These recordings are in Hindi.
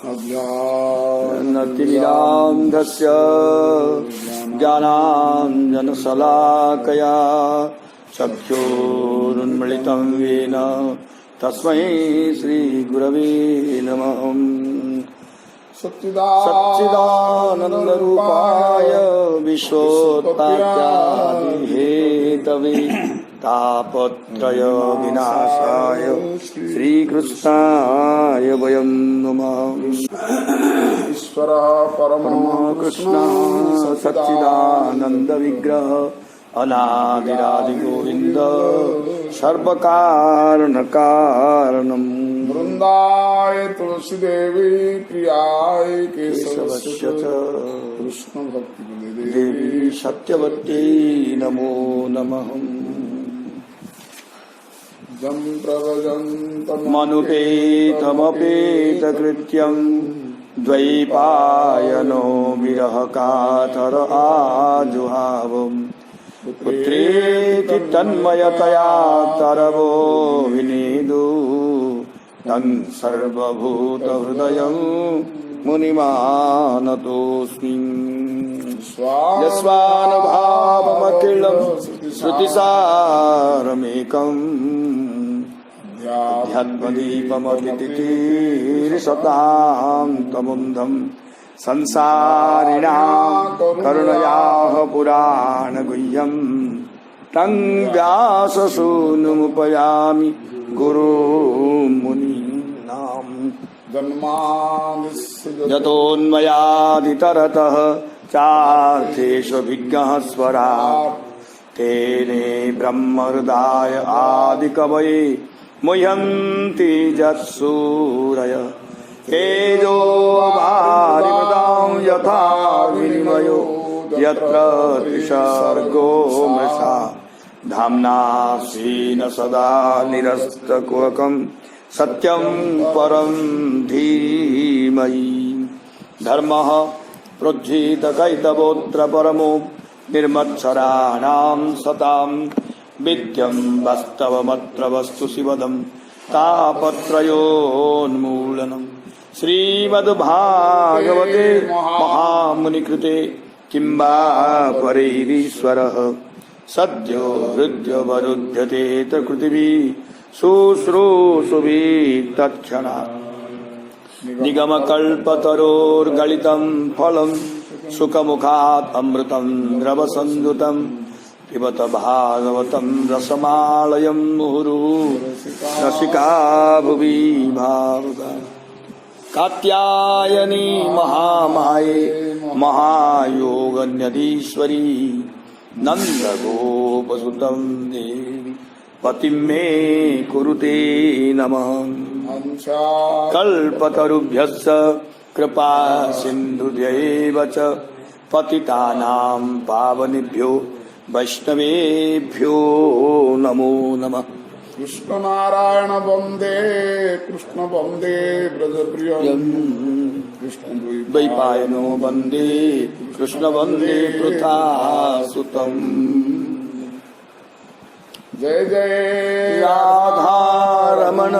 अज्ञानतिमिरान्धस्य ज्ञानाञ्जनशलाकया चक्षुरुन्मीलितं येन तस्मै श्रीगुरवे नमः। सच्चिदानन्दरूपाय विश्वोत्पत्त्यादिहेतवे तापत्रय विनाशाय श्रीकृष्णाय वयं नमः। ईश्वरः परमः कृष्णः सच्चिदानन्द विग्रह अनादिरादिगोविन्द सर्वकारण कारणम् वृन्दाय तुलसीदेवी प्रियाय केशवस्य कृष्ण भक्ति देवी सत्यवती नमो नमः। जं प्रव्रजन्तमनुपेतमपेतकृत्यं द्वैपायनो विरह कातर आजुहावम् पुत्रेति तन्मयतया तरवो विनेदु तं सर्वभूतहृदयं मुनिमानतोऽस्मि। यस्वानुभावमखिलं श्रुतिसारमेकम् ध्यात्मदीपमतितितीर्षतां तमुन्धम् संसारिणां करुणयाः पुराणगुह्यं तं व्याससूनुमुपयामि गुरुमुनीनां। यतोऽन्वयादितरतः चार्थेषु विज्ञः स्वराट् तेने ब्रह्महृदाय आदिकवये मुह्यन्ति यत्सूरयः। तेजो वारिमृतां यथा विनिमयो यत्र त्रिसर्गो मृषा धाम्ना स्वेन सदा निरस्तकुहकं सत्यं परं धीमहि। धर्मः प्रोज्झितकैतवोऽत्र परमो निर्मत्सराणां सतां विद्यं वास्तवमत्र वस्तु शिवदं तापत्रयोन्मूलनम्। श्रीमद्भागवते महामुनिकृते किंबा परैरीश्वरः सद्यो हृद्यवरुध्यते पृथिवी शुश्रूषुभिः तत्क्षणात्। निगमकल्पतरोर्गलितं फलं सुखमुखात् अमृतं द्रवसंयुतं पिबत भागवतं रसमालयं मुहुर्मुहुः रसिका भुवि भावुका। कात्यायनी महामाये महायोगन्यधीश्वरी नन्दगोपसुतं देवी पतिं मे कुरुते नमः। कल्पतरुभ्यश्च कृपा सिन्धुभ्यैव च पतितानां पावनेभ्यो वैष्णवेभ्यो नमो नमः। कृष्ण नारायण वंदे कृष्ण वंदे ब्रजप्रियं कृष्ण द्वैपायनो वंदे कृष्ण वंदे पृथासुतम्। जय जय राधा रमण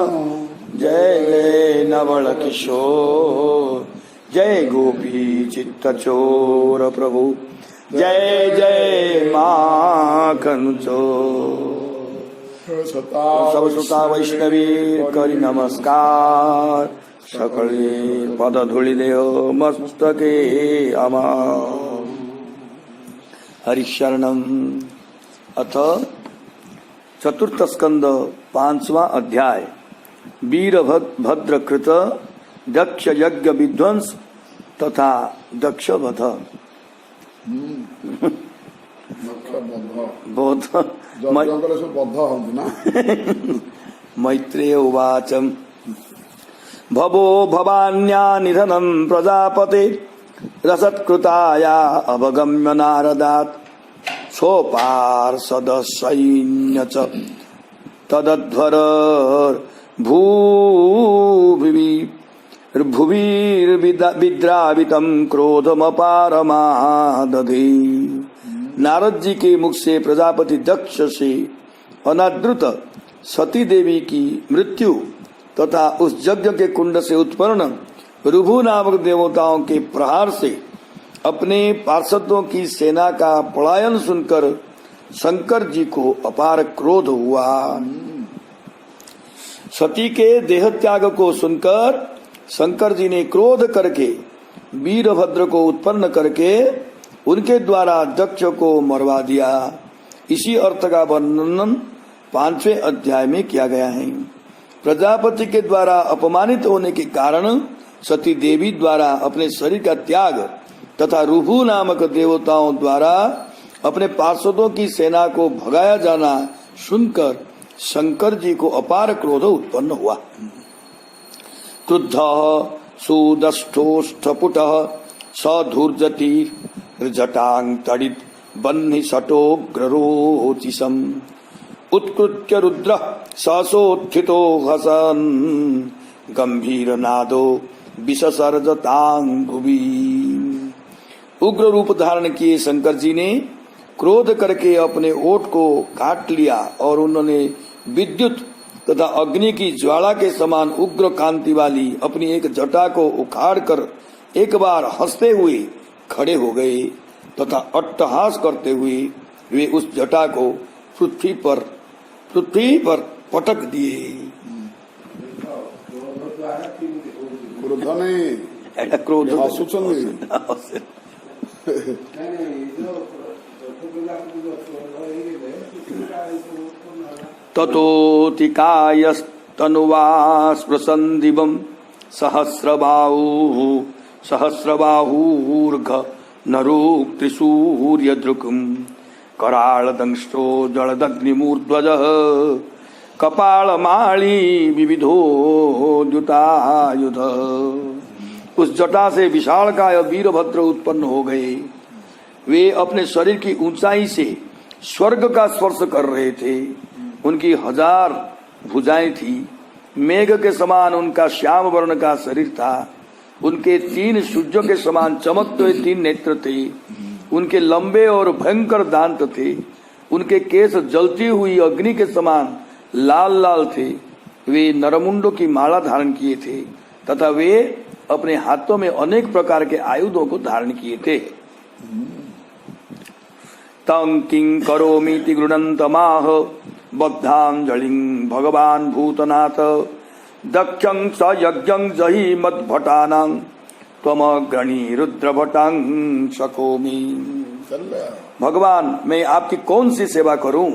जय जय नवल किशोर जय गोपी चित्तचोर प्रभु जय जय माखन चोर। सब सुता वैष्णवी करी नमस्कार सकले पद धूलि देह मस्तके अमार। हरिशरणम। अथ चतुर्थ स्कंद 5वां अध्याय वीरभद्रकृत दक्ष यज्ञ विध्वंस तथा दक्ष वध। मैत्रेय उवाच भवो भवान्या निधनं प्रजापते रसत्कृताया अवगम्य नारदात् सोपार्षदसैन्य च तदध्वर भुविर्विद्रावितं क्रोधमपारमादधे। नारद जी के मुख से प्रजापति दक्ष से अनादृत सती देवी की मृत्यु तथा उस यज्ञ के कुंड से उत्पन्न रुभु नामक देवताओं के प्रहार से अपने पार्षदों की सेना का पलायन सुनकर शंकर जी को अपार क्रोध हुआ। सती के देह त्याग को सुनकर शंकर जी ने क्रोध करके वीरभद्र को उत्पन्न करके उनके द्वारा दक्ष को मरवा दिया। इसी अर्थ का वर्णन 5वें अध्याय में किया गया है। प्रजापति के द्वारा अपमानित होने के कारण सती देवी द्वारा अपने शरीर का त्याग तथा रुभु नामक देवताओं द्वारा अपने पार्षदों की सेना को भगाया जाना सुनकर शंकर जी को अपार क्रोध उत्पन्न हुआ। क्रुद्ध सुदष्टोष्ठपुट सधूर्जति जटांग तड़ित बन्हि सटोग्ररोचिसम उत्कृत्य रुद्र सहसोत्थितो हसन गंभीर नादो विससर्जतांग भुवि। उग्र रूप धारण किए शंकर जी ने क्रोध करके अपने ओठ को काट लिया और उन्होंने विद्युत तथा अग्नि की ज्वाला के समान उग्र कांति वाली अपनी एक जटा को उखाड़कर एक बार हंसते हुए खड़े हो गए तथा अट्टहास करते हुए वे उस जटा को पृथ्वी पर पटक दिए। क्रोध ततोतिकायस्तनुवा स्पृशन् दिवं सहस्रबाहूर्घ नरूक् त्रिसूर्यदृक् कराळदंष्टो जलदग्निमूर्ध्वजः कपालमाली विविधोद्युतायुध। उस जटा से विशालकाय वीरभद्र उत्पन्न हो गए। वे अपने शरीर की ऊंचाई से स्वर्ग का स्पर्श कर रहे थे। उनकी 1000 भुजाएं थी। मेघ के समान उनका श्याम वर्ण का शरीर था। उनके 3 सूर्यों के समान चमकते हुए 3 नेत्र थे। उनके लंबे और भयंकर दांत थे। उनके केस जलती हुई अग्नि के समान लाल लाल थे। वे नरमुंडों की माला धारण किए थे तथा वे अपने हाथों में अनेक प्रकार के आयुधों को धारण किए थे। तं किं करोमीति गृणन्तमाह बद्धांजलिं भगवान भूतनाथ दक्षं स यज्ञं जहि मद्भटानां त्वमग्रणी रुद्रभटां शकोमि। भगवान, मैं आपकी कौन सी सेवा करूं?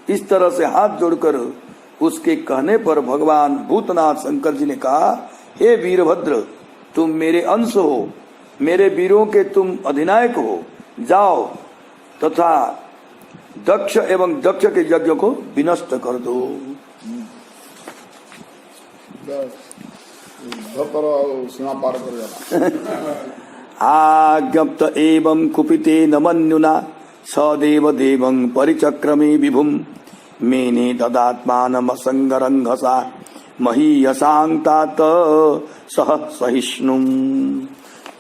इस तरह से हाथ जोड़कर उसके कहने पर भगवान भूतनाथ शंकर जी ने कहा, हे वीरभद्र, तुम मेरे अंश हो, मेरे वीरों के तुम अधिनायक हो। जाओ तथा दक्ष एवं दक्ष के यज्ञ को विनष्ट कर दो। सीमा पार कर जाना। आज्ञप्त एवं कुपिते न मन्युना सदेव देवं परिचक्रमे विभुम मेने तदात्मानमसंगरंघसा महीयसांतात सह सहिष्णुम।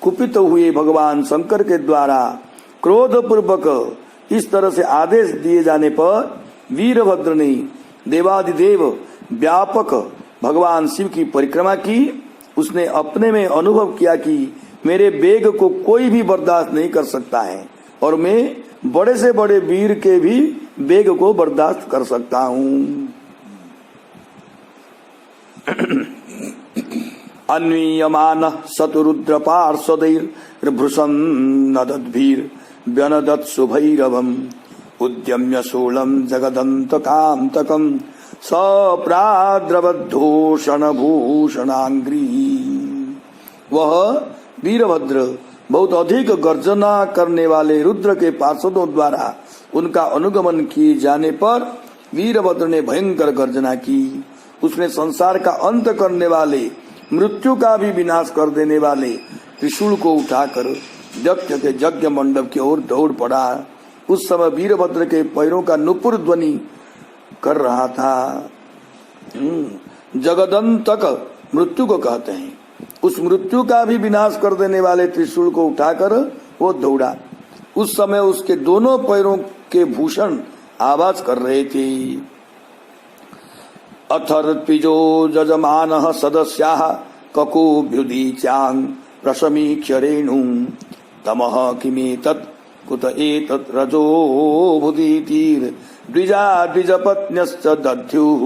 कुपित हुए भगवान शंकर के द्वारा क्रोध पूर्वक इस तरह से आदेश दिए जाने पर वीरभद्र ने देवादिदेव व्यापक भगवान शिव की परिक्रमा की। उसने अपने में अनुभव किया कि मेरे वेग को कोई भी बर्दाश्त नहीं कर सकता है और मैं बड़े से बड़े वीर के भी वेग को बर्दाश्त कर सकता हूँ। अन्वीयमान सतरुद्र पार्षदैर्भृशं नदद्भिर व्यनदत् सुभैरवम् उद्यम्य शूलं जगदन्तकान्तकं सप्राद्रवद्धूषण भूषणांग्री। वह वीरभद्र बहुत अधिक गर्जना करने वाले रुद्र के पार्षदों द्वारा उनका अनुगमन किए जाने पर वीरभद्र ने भयंकर गर्जना की। उसने संसार का अंत करने वाले, मृत्यु का भी विनाश कर देने वाले त्रिशूल को उठाकर दक्ष के यज्ञ मंडप की ओर दौड़ पड़ा। उस समय वीरभद्र के पैरों का नुपुर ध्वनि कर रहा था। जगदंतक मृत्यु को कहते हैं। उस मृत्यु का भी विनाश कर देने वाले त्रिशूल को उठाकर वो दौड़ा। उस समय उसके दोनों पैरों के भूषण आवाज कर रहे थे। अथर्पिजो जजमानः सदस्याः ककुभ्युदीचां प्रशमीक्ष्य रेणुं तमः किमेतत् कुत एतत् रजो बुधीतिर्द्विजा द्विजपत्न्यश्च दध्युः।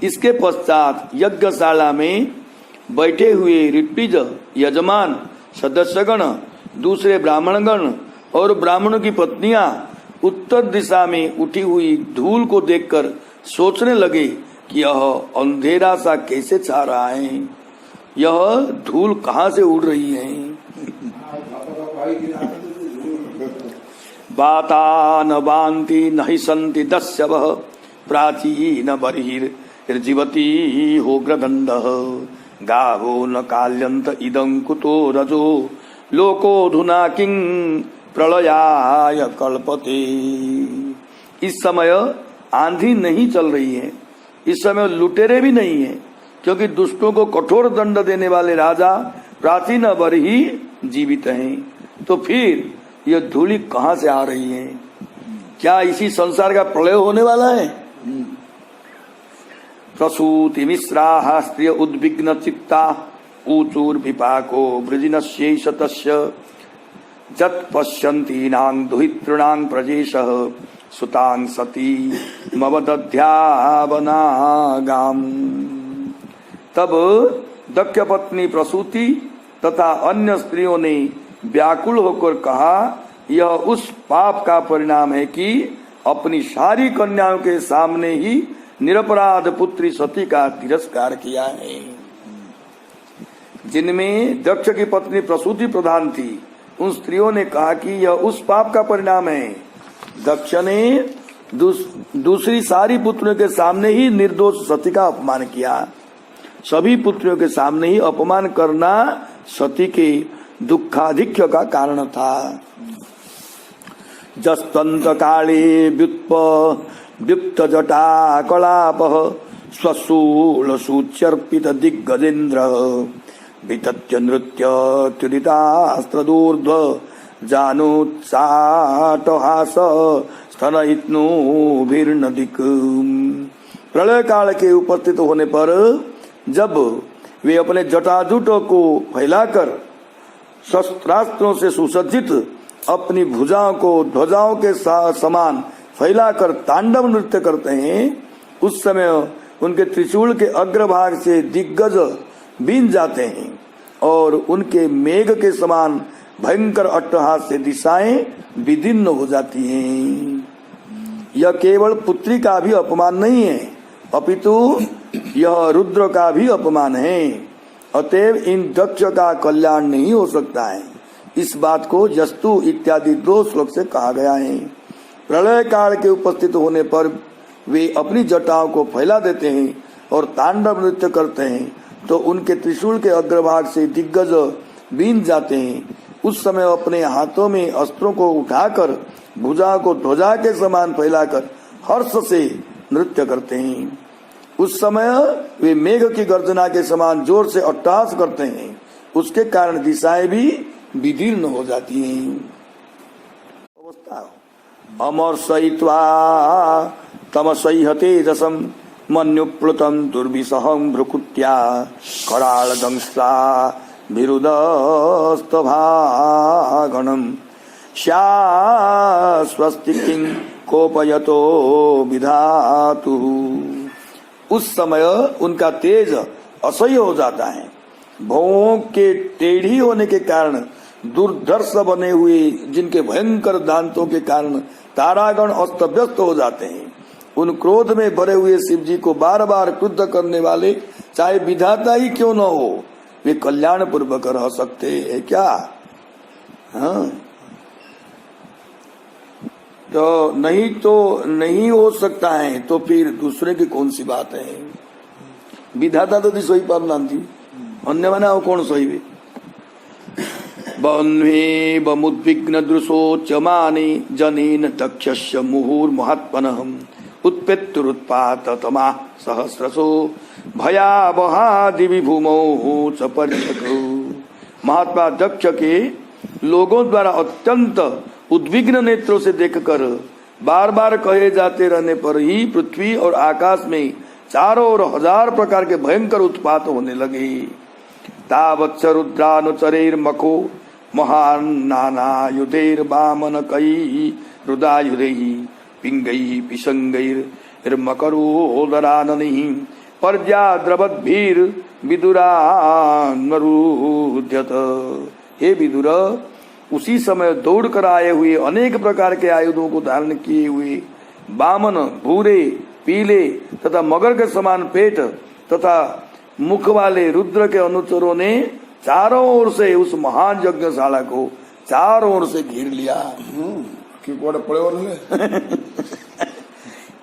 इसके पश्चात यज्ञशाला में बैठे हुए ऋत्विज, यजमान, सदस्यगण, दूसरे ब्राह्मणगण और ब्राह्मणों की पत्नियां उत्तर दिशा में उठी हुई धूल को देखकर सोचने लगे कि यह अंधेरा सा कैसे छा रहा है, यह धूल कहाँ से उड़ रही है। बातान बांति नहि संति दस्यवः प्राचीन बर्हिर्जीवती हो ग्रदण्डः गावो न काल्यन्त इदं कुतो रजो लोकोधुना किं प्रलयाय कल्पते। इस समय आंधी नहीं चल रही है, इस समय लुटेरे भी नहीं है, क्योंकि दुष्टों को कठोर दंड देने वाले राजा प्राचीन बर्ही जीवित हैं। तो फिर यह धूलि कहाँ से आ रही है? क्या इसी संसार का प्रलय होने वाला है? प्रसूति मिश्रा स्त्रिय उद्विग्न चित्ता ऊचूर विपाको वृजिनस्यैष तस्य जत् पश्यन्तीनां दुहितॄणां प्रजेशः सुतां सती मवदध्यावनागाम्। तब दक्ष पत्नी प्रसूति तथा अन्य स्त्रियों ने व्याकुल होकर कहा, यह उस पाप का परिणाम है कि अपनी सारी कन्याओं के सामने ही निरपराध पुत्री सती का तिरस्कार किया है। जिनमें दक्ष की पत्नी प्रसूति प्रधान थी, उन स्त्रियों ने कहा कि यह उस पाप का परिणाम है। दक्ष ने दूसरी सारी पुत्रियों के सामने ही निर्दोष सती का अपमान किया। सभी पुत्रियों के सामने ही अपमान करना सती के दुखाधिक्य का कारण था। जस्तंत काले व्युत्प जटा कलापः स्वशूल सूच्यर्पित दिग्गजेन्द्र वितत्य नृत्य त्युदितास्त्रदूर्ध्व जानोत्साटहास स्तनयित्नोभिर्नदिक। प्रलय काल के उपस्थित होने पर जब वे अपने जटाजुटों को फैलाकर शस्त्रास्त्रों से सुसज्जित अपनी भुजाओं को ध्वजाओं के समान फैलाकर तांडव नृत्य करते हैं, उस समय उनके त्रिशूल के अग्रभाग से दिग्गज बीन जाते हैं और उनके मेघ के समान भयंकर अट्टहास से दिशाएं विदीर्ण हो जाती हैं। यह केवल पुत्री का भी अपमान नहीं है, अपितु यह रुद्र का भी अपमान है। अतएव इन दक्ष का कल्याण नहीं हो सकता है। इस बात को यस्तु इत्यादि 2 श्लोक से कहा गया है। प्रलय काल के उपस्थित होने पर वे अपनी जटाओं को फैला देते हैं और तांडव नृत्य करते हैं, तो उनके त्रिशूल के अग्रभाग से दिग्गज बीन जाते हैं। उस समय अपने हाथों में अस्त्रों को उठाकर भुजा को ध्वजा के समान फैलाकर हर्ष से नृत्य करते हैं। उस समय वे मेघ की गर्जना के समान जोर से अट्टहास करते हैं, उसके कारण दिशाएं भी विदीर्ण हो जाती हैं। अमर सहित्वा तमसह्य तेजसम मन्युप्लुतं दुर्विसहं भ्रुकुट्या कराळ दंस्ता विरुदस्तभागणं स्वस्तिकिं कोपयतो विधातु। उस समय उनका तेज असह्य हो जाता है। भौं के टेढ़ी होने के कारण दुर्धर्ष बने हुए जिनके भयंकर दांतों के कारण तारागण अस्त व्यस्त हो जाते हैं। उन क्रोध में भरे हुए शिव जी को बार बार क्रुद्ध करने वाले चाहे विधाता ही क्यों न हो, वे कल्याण पूर्वक रह सकते हैं क्या? हाँ, तो नहीं हो सकता है, तो फिर दूसरे की कौन सी बात है? विधाता तो सही पर नांती अन्य मना हो कौन सही वे बन्वे बमुद्विग्न दृशोच्यमाने जनेन दक्षस्य मुहुर्महात्मनः उत्पेत्तुरुत्पात तमा सहस्रसो भयावहादि विभूमौ च पर्यक। महात्मा दक्ष के लोगों द्वारा अत्यंत उद्विग्न नेत्रों से देखकर बार बार कहे जाते रहने पर ही पृथ्वी और आकाश में चारों ओर 1000 प्रकार के भयंकर उत्पात होने लगे। तावत्स रुद्रानुचरेर मको महान नाना युधेर वामन कई रुदायुधेहि पिंगई पिशंगैर मकरोदराननि पर्जा द्रवद्भिर विदुरान्वरुध्यत। हे विदुर, उसी समय दौड़ कर आए हुए अनेक प्रकार के आयुधों को धारण किए हुए वामन, भूरे, पीले तथा मगर के समान पेट तथा मुख वाले रुद्र के अनुचरों ने चारों ओर से उस महान यज्ञशाला को चारों ओर से घेर लिया। कि कोड़े पड़े वाले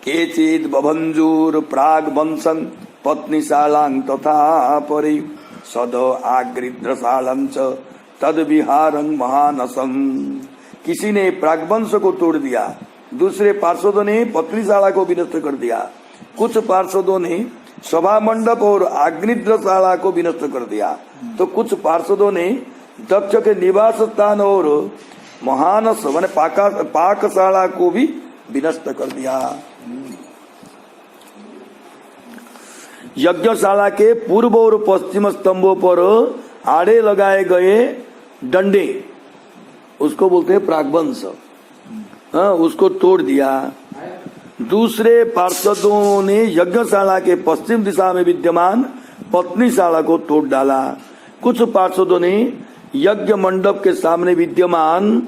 केचिद बभंजूर प्राग वंशन पत्नीशालां तथा परि सद आगृद्रशालं च तद विहारं महानसं। किसी ने प्रागवंश को तोड़ दिया, दूसरे पार्षदों ने पत्नीशाला को विनष्ट कर दिया, कुछ पार्षदों ने सभा मंडप और आग्निद्रशाला को विनष्ट कर दिया, तो कुछ पार्षदों ने दक्ष के निवास स्थान और महानस माने पाकशाला को भी विनष्ट कर दिया। यज्ञशाला के पूर्व और पश्चिम स्तंभों पर आड़े लगाए गए डंडे, उसको बोलते हैं प्रागवंश, उसको तोड़ दिया। दूसरे पार्षदों ने यज्ञशाला के पश्चिम दिशा में विद्यमान पत्नीशाला को तोड़ डाला। कुछ पार्षदों ने यज्ञ मंडप के सामने विद्यमान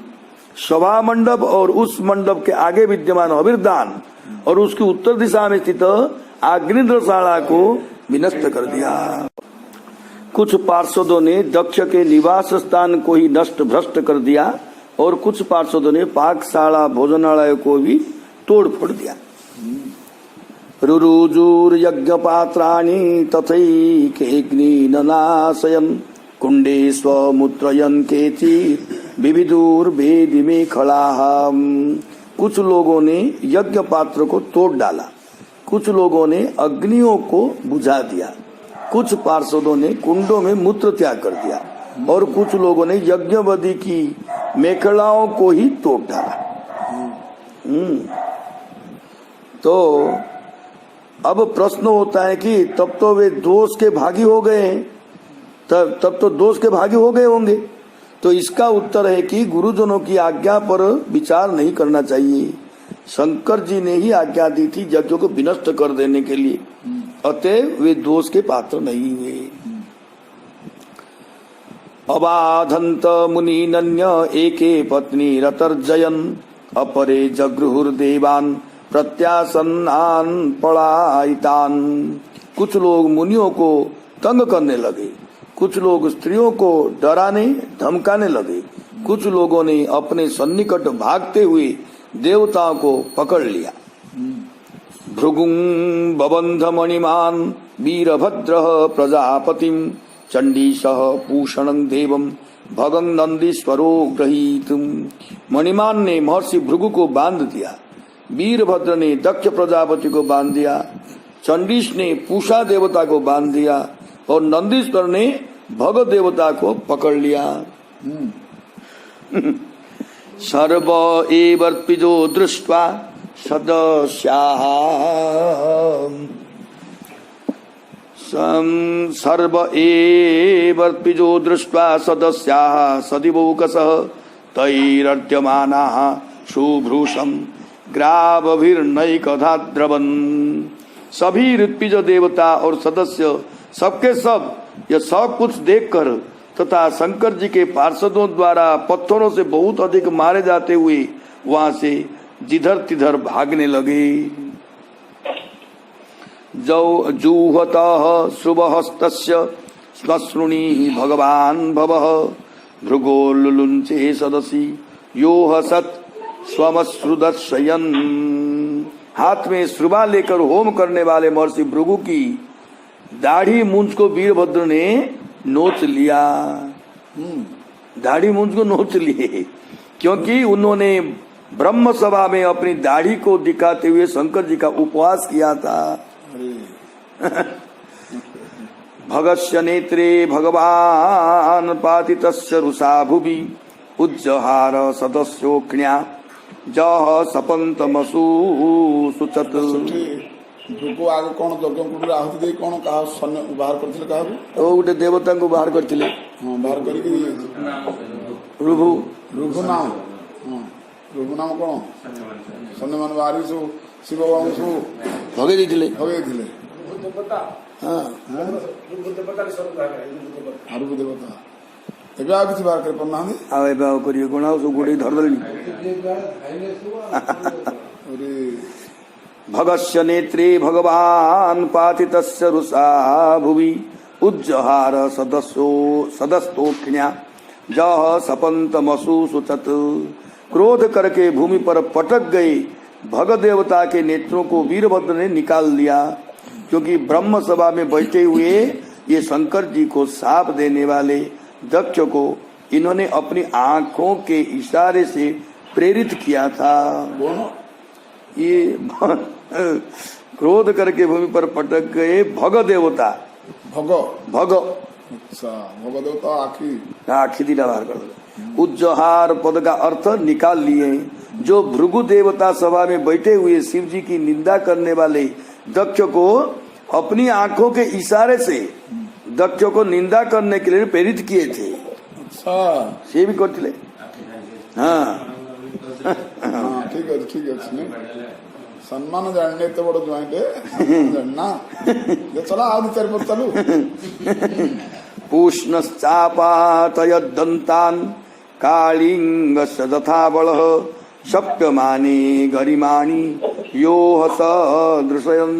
सभा मंडप और उस मंडप के आगे विद्यमान हविर्दान और उसकी उत्तर दिशा में स्थित आग्निद्रशाला को विनष्ट कर दिया। कुछ पार्षदों ने दक्ष के निवास स्थान को ही नष्ट भ्रष्ट कर दिया और कुछ पार्षदों ने पाकशाला भोजनालय को भी तोड़ फोड़ दिया। रुरुजुर यज्ञ पात्राणि तथैकेग्निनाशयन् कुंडे स्वमुत्रयन् केचित् विविधुर वेदी में खलाः। कुछ लोगों ने यज्ञ पात्र को तोड़ डाला, कुछ लोगों ने अग्नियों को बुझा दिया, कुछ पार्षदों ने कुंडों में मूत्र त्याग कर दिया और कुछ लोगों ने यज्ञवेदी की मेखलाओं को ही तोड़ डाला। तो अब प्रश्न होता है कि तब तो वे दोष के भागी हो गए, तब तो दोष के भागी हो गए होंगे। तो इसका उत्तर है कि गुरुजनों की आज्ञा पर विचार नहीं करना चाहिए। शंकर जी ने ही आज्ञा दी थी यज्ञों को विनष्ट कर देने के लिए, अतएव वे दोष के पात्र नहीं हुए। अबाधंत मुनि नन्य एके पत्नी रतर्जयन अपरे जगृहुर्देवान प्रत्यासन्नान पलायितान। कुछ लोग मुनियों को तंग करने लगे, कुछ लोग स्त्रियों को डराने धमकाने लगे, कुछ लोगों ने अपने सन्निकट भागते हुए देवताओं को पकड़ लिया। भृगुं बबंध मणिमान वीरभद्र प्रजापतिम चंडीशः पूषणं देवम भगं नंदीश्वरो गृहीतुम। मणिमान ने महर्षि भृगु को बांध दिया, वीरभद्र ने दक्ष प्रजापति को बांध दिया, चंडीश ने पूषा देवता को बांध दिया और नंदीश्वर ने भग देवता को पकड़ लिया। सर्व एवर्पिजो दृष्ट्वा सदस्याः सर्व एवर्पिजो दृष्ट्वा सदस्याः सदिवौकसः तैरर्ध्यमानाः शुभ्रूषं ग्रावभिर्नैकधाद्रवन्। सभी ऋत्विज देवता और सदस्य सबके सब यह सब कुछ देखकर तथा शंकर जी के पार्षदों द्वारा पत्थरों से बहुत अधिक मारे जाते हुए वहां से जिधर तिधर भागने लगे। जूहतः शुभहस्तस्य श्मश्रुणी भगवान भवः भृगोल्लुंचे सदसी यो हसत स्वमश्रुदर्शयन्। हाथ में श्रुभा लेकर होम करने वाले महर्षि भृगु की दाढ़ी मूंछ को वीरभद्र ने नोच लिया। दाढ़ी मूंछ को नोच लिए क्योंकि उन्होंने ब्रह्म सभा में अपनी दाढ़ी को दिखाते हुए शंकर जी का उपवास किया था। भगस्य नेत्रे भगवान पातितस्य रुषा भुवि उज्जहार सदस्योक्ष्ण्या जह सपंतमसु सुचत। ଭୃଗୁ ଆଗ କଣ ଯଜ୍ଞ କୁଣ୍ଡରେ ଆହୁତି ଦେଇ କଣ କାହା ସୈନ୍ୟ ବାହାର କରିଥିଲେ କାହାକୁ? ଓ ଗୋଟେ ଦେବତାଙ୍କୁ ବାହାର କରିଥିଲେ ହଁ ବାହାର କରିକି ରୁଭୁ ରୁଘୁ ନାମ ହଁ ରୁଘୁ ନାମ କଣ ସୈନ୍ୟମାନେ ବାହାରି ସବୁ ଶିବ ବାବୁ ସବୁ ଭଗେଇ ଦେଇଥିଲେ। ଭଗେଇଥିଲେ। ହଁ ଆରୁକୁ ଦେବତା ଏବେ ଆଉ କିଛି ବାହାର କରିପାରୁନାହାନ୍ତି। ଆଉ ଏବେ ଆଉ କରିବେ କଣ? ଆଉ ସବୁ ଗୋଡେଇ ଧରିଦେଲେଣି। भगस्य नेत्रे भगवान पातितस्य रुषा भुवि उज्जहार सदस्तोक्षिण्या जह सपंतमसु सुचत। क्रोध करके भूमि पर पटक गए भग देवता के नेत्रों को वीरभद्र ने निकाल दिया, क्योंकि ब्रह्म सभा में बैठे हुए ये शंकर जी को शाप देने वाले दक्ष को इन्होंने अपनी आंखों के इशारे से प्रेरित किया था। ये क्रोध करके भूमि पर पटक गए भग देवता। भग भग अच्छा भग देवता आखी दीदा बाहर कर दो। उज्जहार पद का अर्थ निकाल लिए। जो भृगु देवता सभा में बैठे हुए शिव जी की निंदा करने वाले दक्ष को अपनी आंखों के इशारे से दक्ष को निंदा करने के लिए प्रेरित किए थे। अच्छा से भी करते। हाँ ठीक है सम्मान जानने तो बड़ ज्वाइंट जानना चला आज चार पर चलू पूष्णश्चापातयद्दन्तान् कालिंगस्य तथा बलः शप्यमाने गरिमाणि यो हस दृशयन्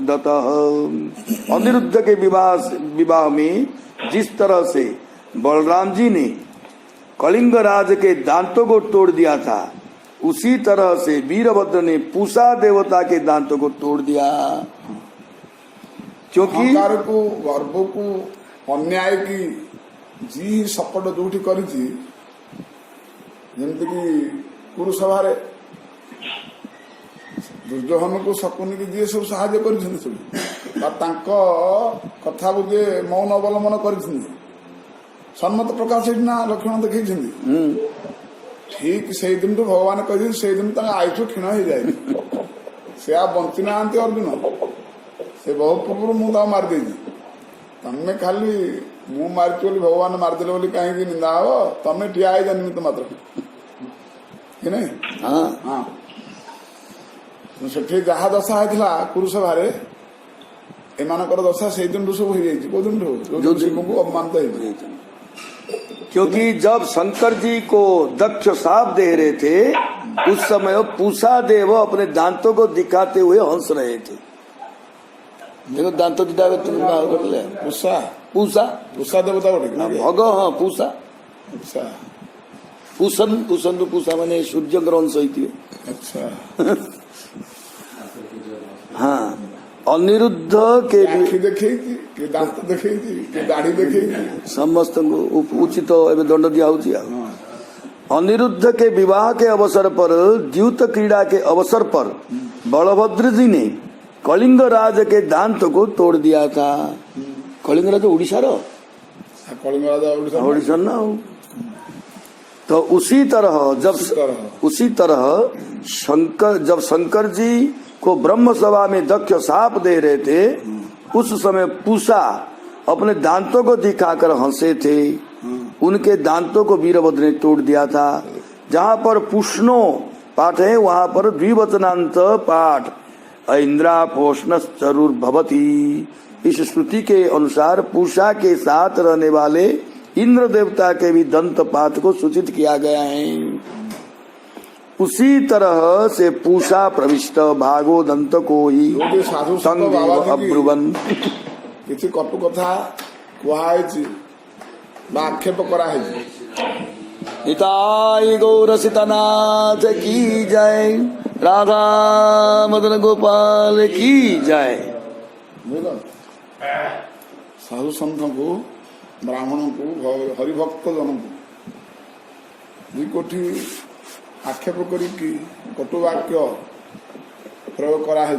दतः। अनिरुद्ध के विवाह में जिस तरह से बलराम जी ने कलिंग राज के दांतों को तोड़ दिया था, उसी तरह से वीरभद्र ने पूषा देवता के दांतों को तोड़ दिया। क्योंकि अहंकार को गर्व को अन्याय की जी सपट जोटी करी जमती कि कुरुसभा दुर्योधन को शकुनी की जी सब साहाଯ୍य कर कथा को जे मौन अवलम्बन कर सम्मत प्रकाश लक्षण देखी ठीक से दिन तो भगवान कह से दिन आयुष क्षीण हो जाए से आ बंची ना अर्जुन से बहुत पूर्व मुझे मारिदे तमें खाली मु मारी भगवान मारिदेले बोली कहीं निंदा हम तमें ठिया है निमित्त मात्र कि नहीं। हाँ से जहा दशा होता कुरुसभा एमानकर दशा से दिन सब हो जाए कौ दिन शिव को अपमानित हो। क्योंकि जब शंकर जी को दक्ष शाप दे रहे थे उस समय पूषा देव अपने दांतों को दिखाते हुए हंस रहे थे। देखो दांतों दिखावे पूषा पूषा पूषा देवता भग हाँ पूषा अच्छा पूषण पूषण तो पूषा मैंने सूर्य ग्रहण सहित। अच्छा हाँ अनिरुद्ध के देखे दांत देखे दाढ़ी देखे समस्त उचित एवं दंड दिया होती है। अनिरुद्ध के विवाह के अवसर पर द्यूत क्रीड़ा के अवसर पर बलभद्र जी ने कलिंग राज के दांत को तोड़ दिया था। कलिंग राज उड़ीसा उड़ीसा ना हो तो उसी तरह जब शंकर जी को ब्रह्म सभा में दक्ष शाप दे रहे थे उस समय पूषा अपने दांतों को दिखाकर हंसे थे। उनके दांतों को वीरभद्र ने तोड़ दिया था। जहाँ पर पुष्णो पाठ है वहाँ पर द्विवचनांत पाठ इंद्रा पोषणश्चरुर भवती। इस श्रुति के अनुसार पूषा के साथ रहने वाले इंद्र देवता के भी दंत पाठ को सूचित किया गया है। उसी तरह से पूषा प्रविष्ट भागो दंत को ही अब्रुवन किसी कटु कथा कहुई आक्षेप कराई। निताई गौर सीतानाथ की जय, राधा मदन गोपाल की जय। साधु संत को ब्राह्मण को हरिभक्त जन को दुई कोठी आक्षेप करी कटु वाक्य प्रयोग कराई।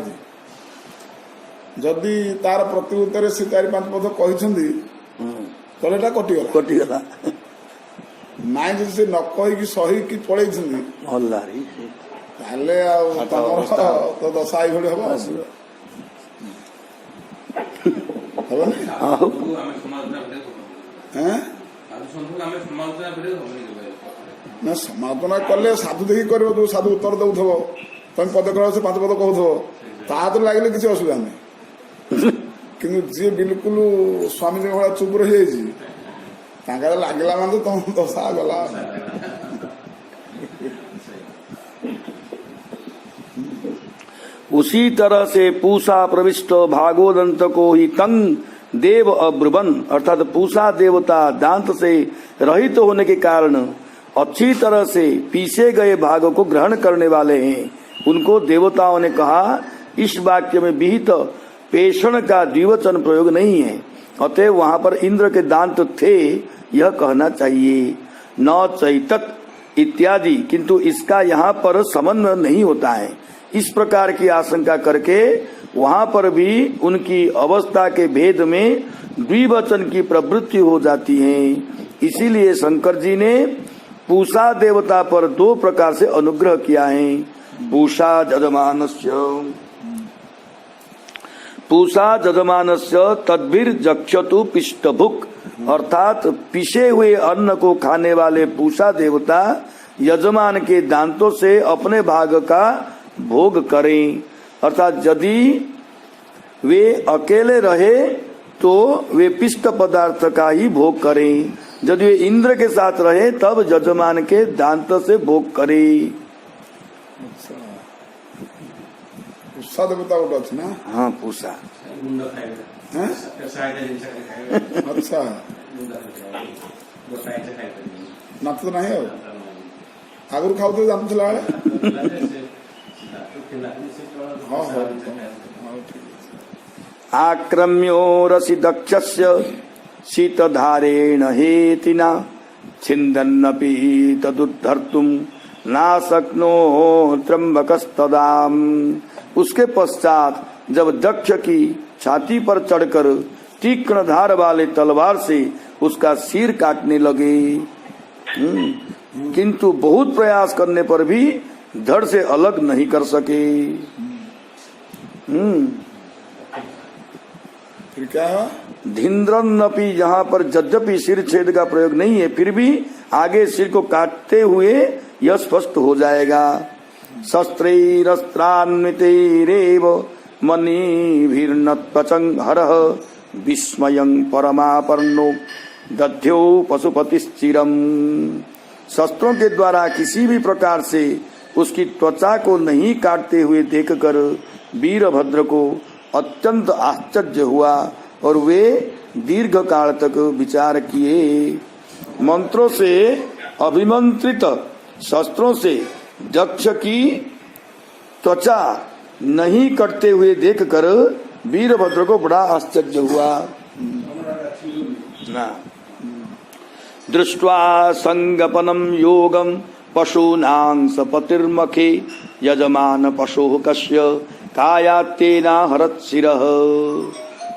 जदि तार प्रति उत्तर से 4-5 पद कहते कटिगला नाई जब से न कही सही कि पड़े तो दशा हम ହବନି ଆଉ ହେଁ ନା ସମାଲୋଚନା କଲେ ସାଧୁ ଦେଖି କରିବ, ଯୋଉ ସାଧୁ ଉତ୍ତର ଦଉଥିବ ତମେ ପଦ କହ ସେ 5 ପଦ କହୁଥିବ ତା ହାତରେ ଲାଗିଲେ କିଛି ଅସୁବିଧା ନାହିଁ। କିନ୍ତୁ ଯିଏ ବିଲକୁଲ ସ୍ୱାମୀଜୀ ଭଳିଆ ଚୁପ ରହିଯାଇଛି ତାଙ୍କର ଲାଗିଲା ମାନେ ତମ ଦଶା ଗଲା। उसी तरह से पूषा प्रविष्ट भागोदंत को ही तंग देव अब्रुवन, अर्थात पूषा देवता दांत से रहित होने के कारण अच्छी तरह से पीसे गए भाग को ग्रहण करने वाले हैं। उनको देवताओं ने कहा इस वाक्य में विहित पेषण का द्विवचन प्रयोग नहीं है, अतएव वहां पर इंद्र के दांत थे यह कहना चाहिए, न चैतत इत्यादि, किंतु इसका यहाँ पर समन्वय नहीं होता है। इस प्रकार की आशंका करके वहां पर भी उनकी अवस्था के भेद में द्विवचन की प्रवृत्ति हो जाती है। इसीलिए शंकर जी ने पूषा देवता पर 2 प्रकार से अनुग्रह किया है। पूषा जजमानस्य तद्भिर जक्षतु पिष्टभुक, अर्थात पिसे हुए अन्न को खाने वाले पूषा देवता यजमान के दांतों से अपने भाग का भोग करें, अर्थात यदि वे अकेले रहे तो वे पिष्ट पदार्थ का ही भोग करें, यदि वे इंद्र के साथ रहे तब यजमान के दांत से भोग करें। पूषा देवता ଗୋଟେ ଅଛି ନା? हाँ पूषा। अच्छा ନାତ ତ ନାହିଁ ଆଉ ଆଗରୁ ଖାଉଥିଲେ ଜାଣୁଥିଲା ବେଳେ। ହଁ ହଁ आक्रम्यो रसि दक्षस्य शीतधारेण हेतिना छिन्दन्नपि तदुद्धर्तुं नाशक्नो त्र्यंबकस्तदाम। उसके पश्चात जब दक्ष की छाती पर चढ़कर तीक्ष्ण धार वाले तलवार से उसका सिर काटने लगे, किंतु बहुत प्रयास करने पर भी धड़ से अलग नहीं कर सके। फिर क्या है? धिन्द्रन्नपि, यहाँ पर यद्यपि सिर छेद का प्रयोग नहीं है फिर भी आगे सिर को काटते हुए यह स्पष्ट हो जाएगा। शस्त्रैरस्त्रान्वितैरेव मणिभिर्नत्वचं हरः विस्मयं परमापन्नो दध्यो पशुपतिश्चिरम्। शस्त्रों के द्वारा किसी भी प्रकार से उसकी त्वचा को नहीं काटते हुए देखकर वीरभद्र को अत्यंत आश्चर्य हुआ और वे दीर्घ काल तक विचार किए। मंत्रों से अभिमंत्रित शस्त्रों से दक्ष की त्वचा नहीं कटते हुए देखकर वीरभद्र को बड़ा आश्चर्य हुआ। दृष्ट्वा संगपनम योगम पशूनां सपतिर्मखे यजमान पशुः कस्य कायात्तेना हरत्शिरः।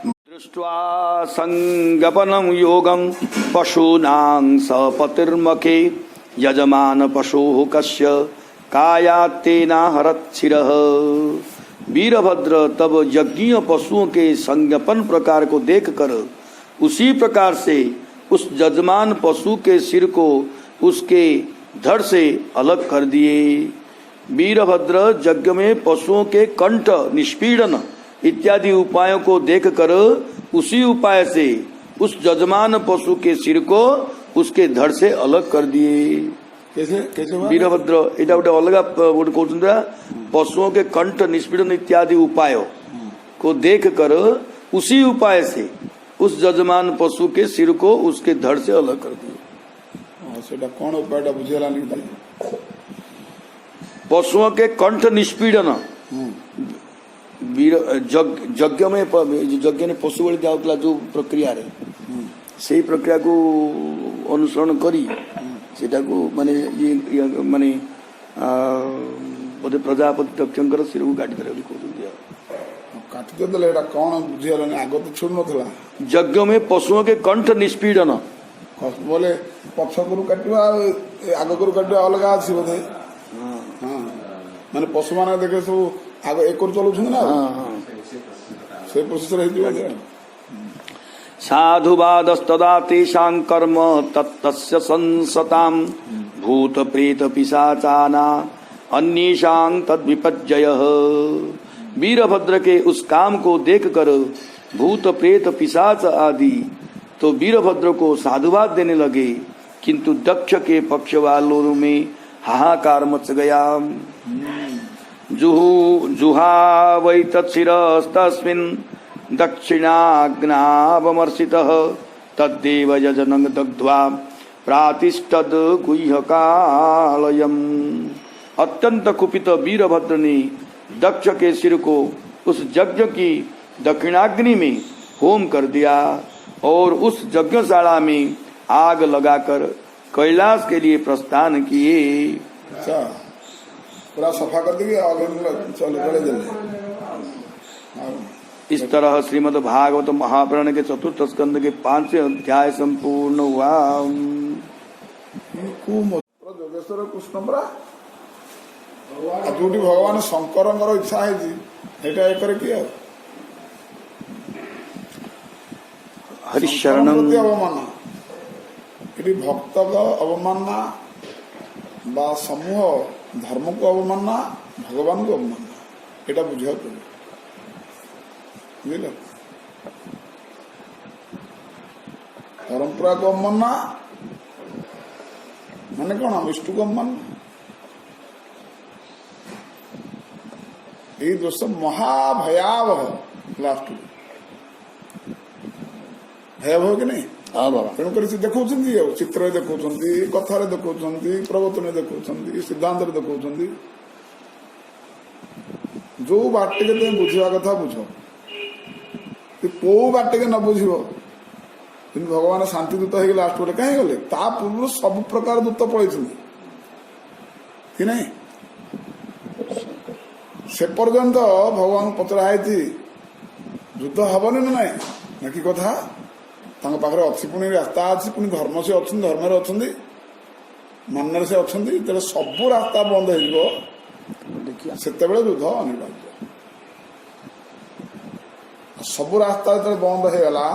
दृष्ट्वा संगपनं योगं पशूनां सपतिर्मखे यजमान पशुः कस्य कायात्तेना हरत्शिरः। वीरभद्र तब यज्ञीय पशुओं के संज्ञापन प्रकार को देखकर उसी प्रकार से उस यजमान पशु के सिर को उसके धड़ से अलग कर दिए। वीरभद्र यज्ञ में पशुओं के कंठ निष्पीड़न इत्यादि उपायों को देखकर उसी उपाय से उस यजमान पशु के सिर को उसके धड़ से अलग कर दिए। कैसे कैसे वीरभद्र एटा गोटे अलग गोटे कहते पशुओं के कंठ निष्पीड़न इत्यादि उपायों को देखकर उसी उपाय से उस यजमान पशु के सिर को उसके धड़ से अलग कर दिए। कौन उपाय बुझेलानी? पशुओं के कंठ निष्पीड़न यज्ञ में यज्ञ ने पशु बलि दिया जो प्रक्रिया रे से प्रक्रिया को अनुसरण करी सेटा को माने ये माने बोधे प्रजापति दक्षंकर सिर को काटी देले कहते काटी देले। एटा कौन बुझेलानी? आगो तो छोड़ नथला। यज्ञ में पशुओं के कंठ निष्पीड़न बोले पक्ष गुरु काटवा आग गुरु काटवा अलग अच्छी बोधे। हाँ माने पशु माने देखे सब आग एक चलाउछन ना से प्रोसेस रही। साधुवादस्तदा तेषां कर्म तत्तस्य संसतां भूत प्रेत पिशाचाना अन्येषां तद्विपज्जयः। वीरभद्र के उस काम को देखकर भूत प्रेत पिशाच आदि तो वीरभद्र को साधुवाद देने लगे, किंतु दक्ष के पक्ष वालों में हाहाकार मच गया। जुहावै तत्शिरस्तस्मिन् दक्षिणाग्नावमर्शितः तद्देव यजनं दग्ध्वा प्रातिष्ठद गुह्यकालयम्। अत्यंत कुपित वीरभद्र ने दक्ष के सिर को उस यज्ञ की दक्षिणाग्नि में होम कर दिया और उस यज्ञशाला में आग लगाकर कैलाश के लिए प्रस्थान किए। अच्छा, पूरा सफा कर देंगे आगे चलो गले जले। इस तरह श्रीमद् भागवत महापुराण के चतुर्थ स्कंद के 5वें अध्याय संपूर्ण हुआ। जोगेश्वर कृष्ण परा जोटी भगवान शंकर इच्छा है किए हरिशरण अवमान ये भक्त अवमानना बा समूह धर्म को अवमानना भगवान को अवमानना यहाँ बुझा पड़े बुझल। परंपरा को अवमानना माने कौन विष्णु को अवमानना ये दोष महाभयावह लास्ट भयावह कि नहीं। हाँ बाबा तेणुक देखा चित्र देखा कथार देखा प्रवचन देखा सिद्धांत देखा जो बाटे के तुम बुझा कथा बुझ कौ बाटे के न बुझ भगवान शांति दूत हो लास्ट बोले कहीं गले ता पूर्व सब प्रकार दूत पड़े कि नहीं से पर्यंत भगवान पचरा युद्ध हबनी ना ना ना कि कथा पाखे अच्छी पुणी रास्ता अच्छी पुणी धर्म से अच्छा धर्म अच्छा मन से अच्छा तेरे सब रास्ता बंद हो युद्ध अनिवार्य सब रास्ता जो बंद हो गला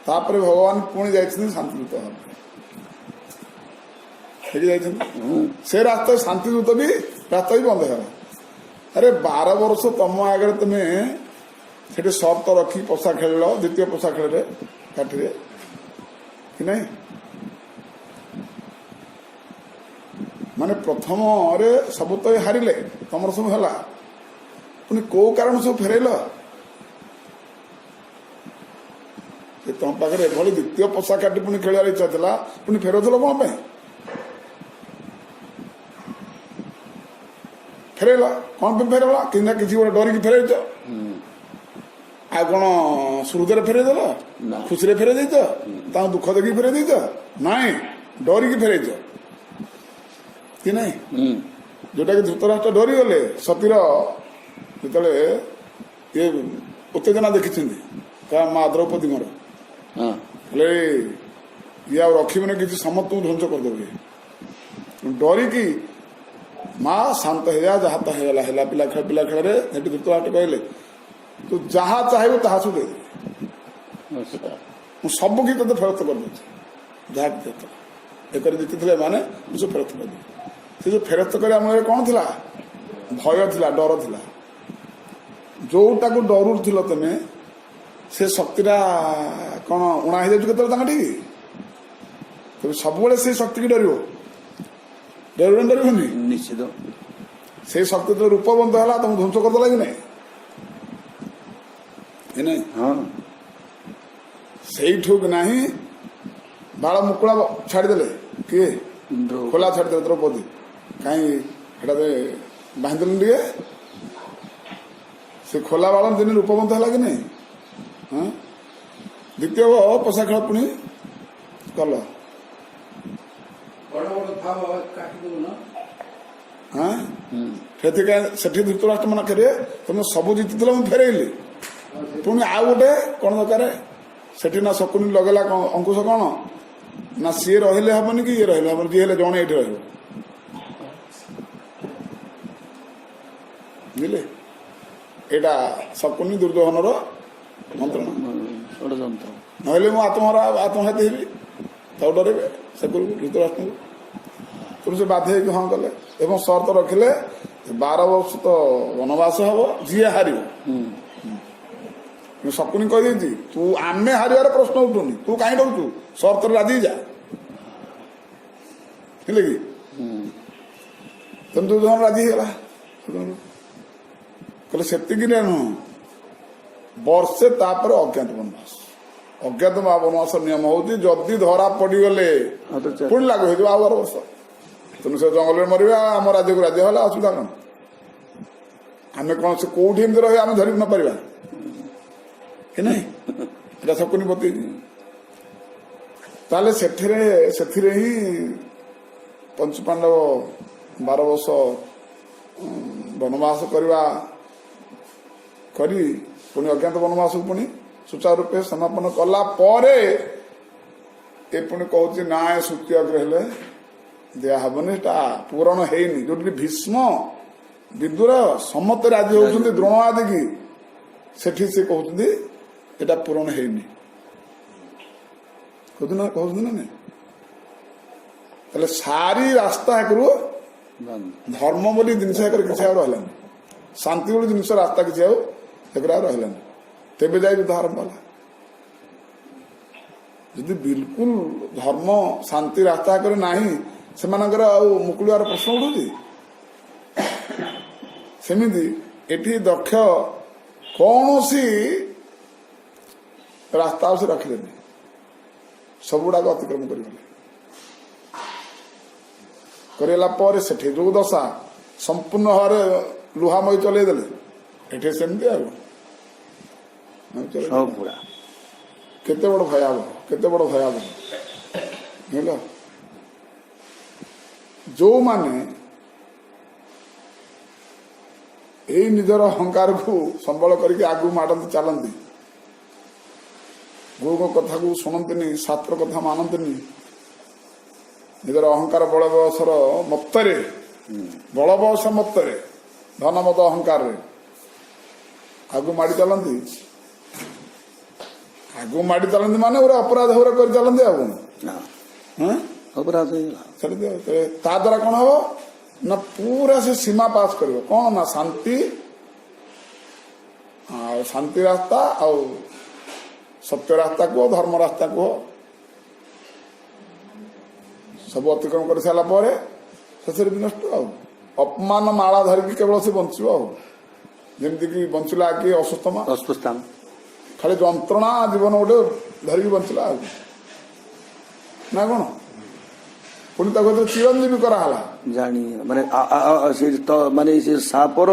तापर भगवान पुणी जाती शांतिदूत से रास्ता शांतिदूत भी रास्ता भी बंद हो। अरे 12 वर्ष तुम आगे तुम्हें से सर्त रखी पशा खेल द्वितीय पशा खेल काठी कि नहीं माने प्रथम रे सब तो हारिले तुम सब है पुणी कौ कारण सब फेरल तुम पाखे एभली द्वितीय पशा काटी पुणी खेल इच्छा था पुणी फेरल कौन फेरल कौन फेरल कि किसी गोटे डरिकी फेर आ कौन श्रुदे फेरदेल खुशी फेर दुख देखिए फेर नाई डरिकी फेर कि नहीं जोटा कि धृतराष्ट्र डरी गले सतीर जो ये उत्तेजना देखी माँ द्रौपदी मोर ये रखिबे किसी समस्त ध्वंस करदेवे डरिकी माँ शांत हो जा जहाँ तो है पिला खेल धृतराष्ट्र कहले तू जहाँ चाहे तासु दे सब कि तेज फेरस्त कर जहाँ एक जीति माने सब फेरस्त कर से जो फेरस्त कर कौन थी भय थिला डर थिला जोटा को डरू थिल तुम से शक्तिटा कौन उणा हो जाए तुम सब से शक्ति की डर डरनी निश्चित से शक्ति जो रूपबंध है तुम ध्वंस करदेला कि नहीं हाँ से नहीं बाल मुकुला छाड़देले किए खोला छाड़दे द्रौपदी कहीं बांधिदेल टे से खोला बाल दिन रूपबंध है कि नहीं। हाँ द्वितीय पशा खेल पुणी कल हाँ से धृतराष्ट्र मना करे तुम सब जीति फेरैली पुणी आउ गोटे कौन दरकार से ना शकुनी लगेला अंकुश कौन ना सी रहिले हेनी कि ये रहिले हम जी जड़े ये बुझे यहाँ शकुनी दुर्योधन मंत्रणा ନହେଲେ ମୁଁ ଆତ୍ମଘାତୀ ହେବି, ତାକୁ ଡରେଇବେ ସେ ଧୃତରାଷ୍ଟ୍ରଙ୍କୁ। ତେଣୁ ସେ ବାଧ୍ୟ ହେଇକି ହଁ କଲେ ଏବଂ ସର୍ତ୍ତ ରଖିଲେ 12 ବର୍ଷ ତ ବନବାସ ହବ, ଯିଏ ହାରିବ। ଶକୁନି କହିଦେଇଛି ତୁ ଆମେ ହାରିବାର ପ୍ରଶ୍ନ ଉଠୁନି, ତୁ କାହିଁ ଡରୁଛୁ, ସର୍ତ୍ତରେ ରାଜି ଯା, ହେଲେ କି? ତେଣୁ ଦୁର୍ଯୋଧନ ରାଜି ହେଇଗଲା। କହିଲେ ସେତିକିରେ ନୁହଁ, ବର୍ଷେ ତାପରେ ଅଜ୍ଞାତ ବନବାସ। ଅଜ୍ଞାତ ବନବାସ ନିୟମ ହଉଛି ଯଦି ଧରା ପଡିଗଲେ ପୁଣି ଲାଗୁ ହେଇଯିବ ଆଉ 12 ବର୍ଷ। ତେଣୁ ସେ ଜଙ୍ଗଲରେ ମରିବା, ଆମ ରାଜ୍ୟକୁ ରାଜ୍ୟ ହେଲା, ଅସୁବିଧା କଣ? ଆମେ କଣ ସେ କୋଉଠି ଏମିତି ରହିବା ଆମେ ଧରି ନପାରିବା କି ନାହିଁ? ଏଟା ଶକୁନି ବତେଇଛି। ତାହେଲେ ସେଥିରେ ହିଁ ପଞ୍ଚୁପାଣ୍ଡବ 12 ବର୍ଷ ବନବାସ କରି ପୁଣି ଅଜ୍ଞାତ ବନବାସକୁ ପୁଣି ସୁଚାରୁ ରୂପେ ସମାପନ କଲା ପରେ ଏ ପୁଣି କହୁଛି ନା ଏ ସୂତ୍ୟାଗ୍ରହ ହେଲେ ଦିଆହବନି, ଏଟା ପୂରଣ ହେଇନି। ଯୋଉଠି ଭୀଷ୍ମ ବିଦୁର ସମସ୍ତେ ରାଜି ହଉଛନ୍ତି ଦ୍ରୋଣ ଆଦିକି, ସେଠି ସେ କହୁଛନ୍ତି ଏଟା ପୂରଣ ହେଇନି। କହୁଛନ୍ତି ନା ନାଇଁ? ତାହେଲେ ସାରି ରାସ୍ତା ଏକରୁ ଧର୍ମ ବୋଲି ଜିନିଷ ଏକରେ କିଛି ଆଉ ରହିଲାନି, ଶାନ୍ତି ବୋଲି ଜିନିଷ ରାସ୍ତା କିଛି ଆଉ ଏକରେ ଆଉ ରହିଲାନି। ତେବେ ଯାଇ ଯୁଦ୍ଧ ଆରମ୍ଭ ହେଲା। ଯଦି ବିଲକୁଲ ଧର୍ମ ଶାନ୍ତି ରାସ୍ତା ଏକରେ ନାହିଁ, ସେମାନଙ୍କର ଆଉ ମୁକୁଳିବାର ପ୍ରଶ୍ନ ଉଠୁଛି? ସେମିତି ଏଠି ଦକ୍ଷ କୌଣସି ରାସ୍ତା ଆଉ ସେ ରଖିଲେନି, ସବୁଗୁଡାକ ଅତିକ୍ରମ କରିଗଲା ପରେ ସେଠି ଯୋଉ ଦଶା ସମ୍ପୂର୍ଣ୍ଣ ଭାବରେ ଲୁହାମୟ ଚଲେଇ ଦେଲେ, ଏଠି ସେମିତି ଆଉ କେତେ ବଡ ଭୟାବହ ବୁଝିଲ? ଯୋଉମାନେ ଏଇ ନିଜର ଅହଙ୍କାରକୁ ସମ୍ବଳ କରିକି ଆଗକୁ ମାଡନ୍ତି ଚାଲନ୍ତି, ଗୁରୁଙ୍କ କଥାକୁ ଶୁଣନ୍ତିନି, ଶାସ୍ତ୍ର କଥା ମାନନ୍ତିନି, ନିଜର ଅହଙ୍କାର ବଳ ବୟସର ମତ୍ତରେ ଧନମଦ ଅହଙ୍କାରରେ ଆଗକୁ ମାଡି ଚାଲନ୍ତି ମାନେ ଗୋଟେ ଅପରାଧ ଭାବରେ କରି ଚାଲନ୍ତି। ଆଉ ଅପରାଧ ତା ଦ୍ୱାରା କଣ ହବ ନା ପୁରା ସେ ସୀମା ପାସ୍ କରିବ। କଣ ନା ଶାନ୍ତି ରାସ୍ତା ଆଉ ସତ୍ୟ ରାସ୍ତା କୁହ, ଧର୍ମ ରାସ୍ତା କୁହ, ସବୁ ଅତିକ୍ରମ କରି ସାରିଲା ପରେ ଶେଷରେ ବିନଷ୍ଟ। ଆଉ ଅପମାନ ମାଳା ଧରିକି କେବଳ ସେ ବଞ୍ଚିବ। ଆଉ ଯେମିତିକି ବଞ୍ଚିଲା କି ଅସୁସ୍ଥ ଖାଲି ଯନ୍ତ୍ରଣା ଜୀବନ ଗୋଟେ ଧରିକି ବଞ୍ଚିଲା ଆଉ ନା କଣ? ପୁଣି ତାକୁ ଚିରଞ୍ଜୀବୀ କରାହେଲା। ଜାଣି ମାନେ ସେ ସାପର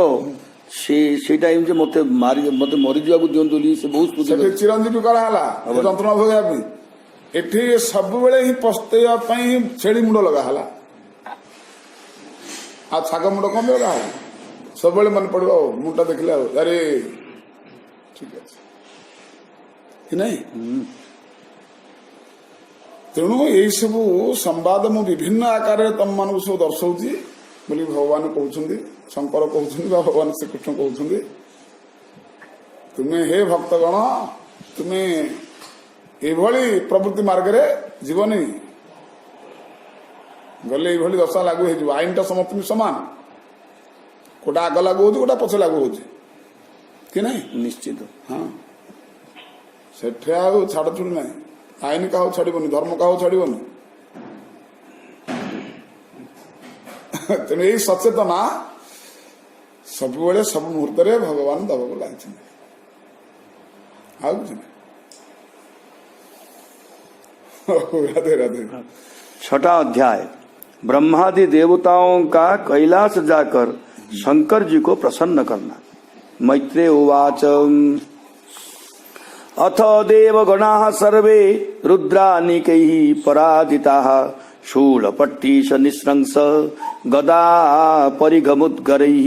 ସେଇଟା ଏମିତି ମତେ ମରିଯିବାକୁ ଦିଅନ୍ତୁ ବୋଲି ସେ ବହୁତ ଚିରଞ୍ଜୀବୀ କରାହେଲା ଯନ୍ତ୍ରଣା ଭୋଗିବା ପାଇଁ। ଏଠି ସବୁବେଳେ ହିଁ ପସ୍ତେଇବା ପାଇଁ ଛେଳି ମୁଣ୍ଡ ଲଗା ହେଲା, ଆଉ ଶାଗ ମୁଣ୍ଡ କଣ ଲଗା ହେଲା? ସବୁବେଳେ ମନେ ପଡିବ ଆଉ ମୁଣ୍ଡଟା ଦେଖିଲେ ଆଉ ଆରେ ଠିକ ଅଛି କି ନାଇଁ? ତେଣୁ ଏଇ ସବୁ ସମ୍ବାଦ ମୁଁ ବିଭିନ୍ନ ଆକାରରେ ତମମାନଙ୍କୁ ସବୁ ଦର୍ଶଉଛି ବୋଲି ଭଗବାନ କହୁଛନ୍ତି, ଶଙ୍କର କହୁଛନ୍ତି ବା ଭଗବାନ ଶ୍ରୀକୃଷ୍ଣ କହୁଛନ୍ତି। ତୁମେ ହେ ଭକ୍ତଗଣ, ତୁମେ ଏଭଳି ପ୍ରବୃତ୍ତି ମାର୍ଗରେ ଯିବନି, ଗଲେ ଏଇଭଳି ଦଶା ଲାଗୁ ହେଇଯିବ। ଆଇନଟା ସମସ୍ତଙ୍କୁ ସମାନ, କୋଉଟା ଆଗ ଲାଗୁ ହଉଛି, କୋଉଟା ପଛ ଲାଗୁ ହଉଛି କି ନାଇଁ? ନିଶ୍ଚିତ। ହଁ, ସେଠି ଆଉ ଛାଡଛୁଡି ନାହିଁ। ଆଇନ କାହାକୁ ଛାଡିବନି, ଧର୍ମ କାହାକୁ ଛାଡିବନି। ତେଣୁ ଏଇ ସଚେତନା ସବୁବେଳେ ସବୁ ମୁହୂର୍ତ୍ତରେ ଭଗବାନ ଦେବାକୁ ଲାଗିଛନ୍ତି, ଆଉ କିଛି ନାହିଁ। राधे राधे। 6वां अध्याय, ब्रह्मादि देवताओं का कैलाश जाकर शंकर जी को प्रसन्न करना। मैत्रेय उवाच अथ देवगणाः सर्वे रुद्रानिकैः पराजिताः शूलपट्टीश निःशंस गदा परिघमुद्गरैः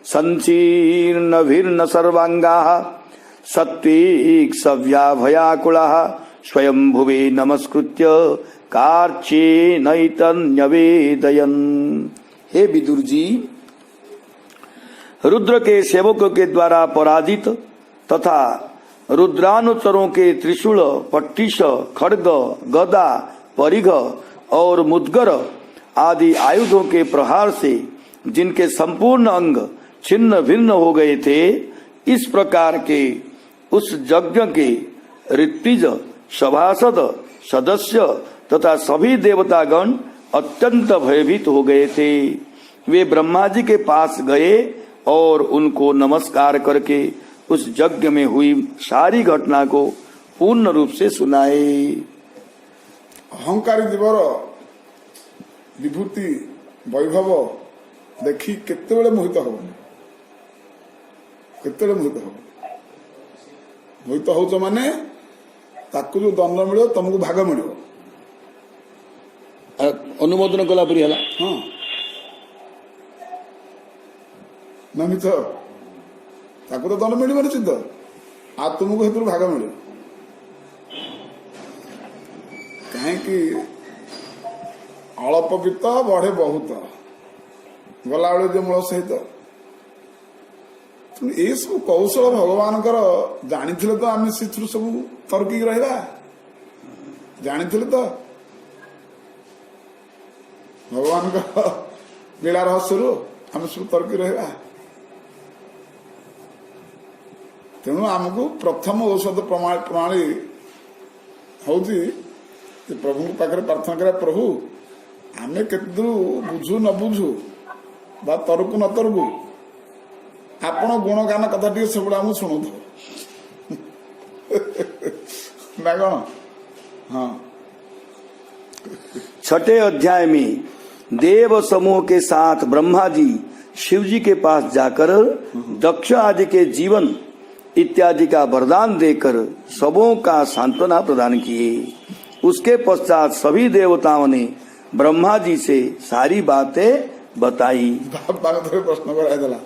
संचीर्णभिर्न सर्वांगाः सत्त्विक्सव्याभयाकुलाः स्वयंभुवे नमस्कृत्य कार्च्येनैतन्यवेदयन्। हे विदुर जी, रुद्र के सेवकों के द्वारा पराजित तथा रुद्रानुचरों के त्रिशूल, पट्टिश, खड्ग, गदा, परिघ और मुद्गर आदि आयुधों के प्रहार से जिनके संपूर्ण अंग छिन्न भिन्न हो गए थे, इस प्रकार के उस यज्ञ के ऋत्विज, सभासद, सदस्य तथा सभी देवतागण अत्यंत भयभीत हो गए थे। वे ब्रह्मा जी के पास गए और उनको नमस्कार करके उस यज्ञ में हुई सारी घटना को पूर्ण रूप से सुनाए। अहंकारी जीवर विभूति वैभव देखी केतेबेले मोहित हो, केतेबेले मोहित हो माने ताकू जो दंड मिले तुमको भाग मिले, अनुमोदन कला परी हला। हाँ ना मिथ ताकू तो दंड मिल निश्चित, आ तुमको हेतु भाग मिले कहीं अल्प वित्त बढ़े बहुत गला बेले जो मूल सहित ये सब कौशल भगवान जानी तो आम से सब तर्किक रहा जानी तो भगवान लीला रहस्य आम सब तर्की रहा। तेणु आमको प्रथम औषध प्रणाली हूँ प्रभु पाखे प्रार्थना करा, प्रभु आम के बुझु न बुझु बा तरकु न तरकु आपण गुणगान कथा टे सब आम शुणु ना कौन। हाँ, छठे अध्याय में देव समूह के साथ ब्रह्मा जी शिव जी के पास जाकर दक्ष आदि के जीवन इत्यादि का वरदान देकर सबों का सांत्वना प्रदान किए। उसके पश्चात सभी देवताओं ने ब्रह्मा जी से सारी बातें बताई। प्रश्न कराइला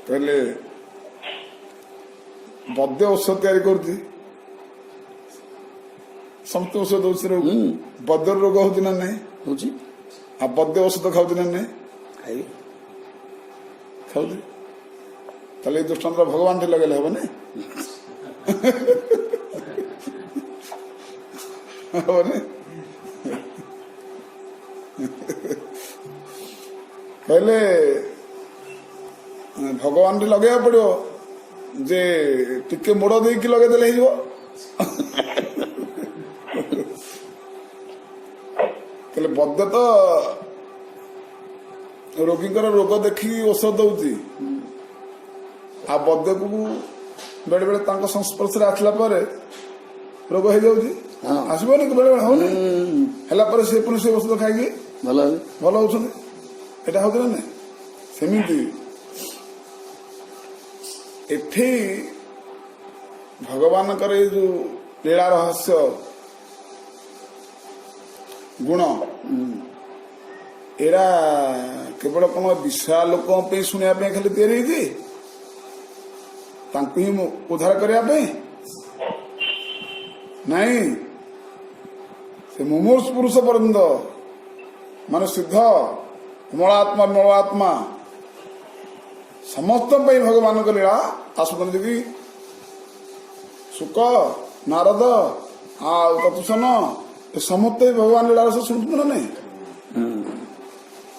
पहले बद्य औषध तैयारी कर समस्त औषध रोग बद्य रोग हो नहीं आ बद्य औषध खाऊ ना नहीं खाऊ ताले दृष्टांत भगवान थे लगे हम नहीं पहले भगवान टे लगे पड़ो जे टिके मोड़ देकी लगेदे हो बद्य तो रोगी रोग देखी औषध दौची आ बद्य को बेले बेले संस्पर्श आसला रोग हो जाऊँगी आसबनी बेले बेले होनी है से पुणी से औषध खाई भल होती एटा हो ना सेमती एठी भगवान जो लीला रहस्य गुण एरा केवल कौन विशाल लोक शुणा खाली तैयारी ही उद्धार करने नहीं से मुमूर्ष पुरुष पर्यंत मान सिद्ध मलात्मा मलात्मा समस्त भगवान का लीला आसुन जी सुक नारद तत्सन समस्त भगवान लीला से शुणु ना नहीं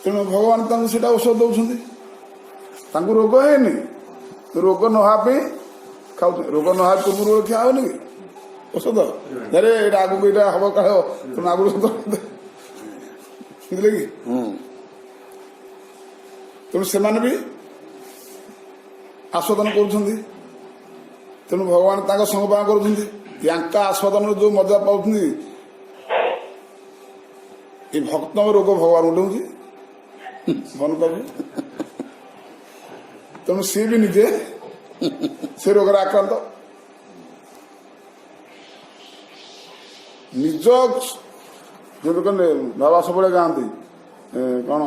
तेणु भगवान से औषध दौरान रोग है रोग नहापे खाऊ रोग नहा पूर्व ଖିଆ ହବନି କି ଔଷଧ ଆରେ ଏଇଟା ଆଗକୁ ଏଇଟା ହବ କାଳେ ତୁମେ ଆଗରୁ ବୁଝିଲେ କି ତେଣୁ ସେମାନେ ବି ଆସ୍ୱାଦନ କରୁଛନ୍ତି। ତେଣୁ ଭଗବାନ ତାଙ୍କ ସଂଗପାନ କରୁଛନ୍ତି। ୟାଙ୍କ ଆସ୍ୱାଦନର ଯୋଉ ମଜା ପାଉଛନ୍ତି ଏ ଭକ୍ତଙ୍କ ରୋଗ ଭଗବାନ ଉଠଉଛି ମନ ପାବୁ। ତେଣୁ ସିଏ ବି ନିଜେ ସେ ରୋଗରେ ଆକ୍ରାନ୍ତ। ନିଜ ଯେମିତି କହିଲେ ବାବା ସବୁବେଳେ ଗାଆନ୍ତି କଣ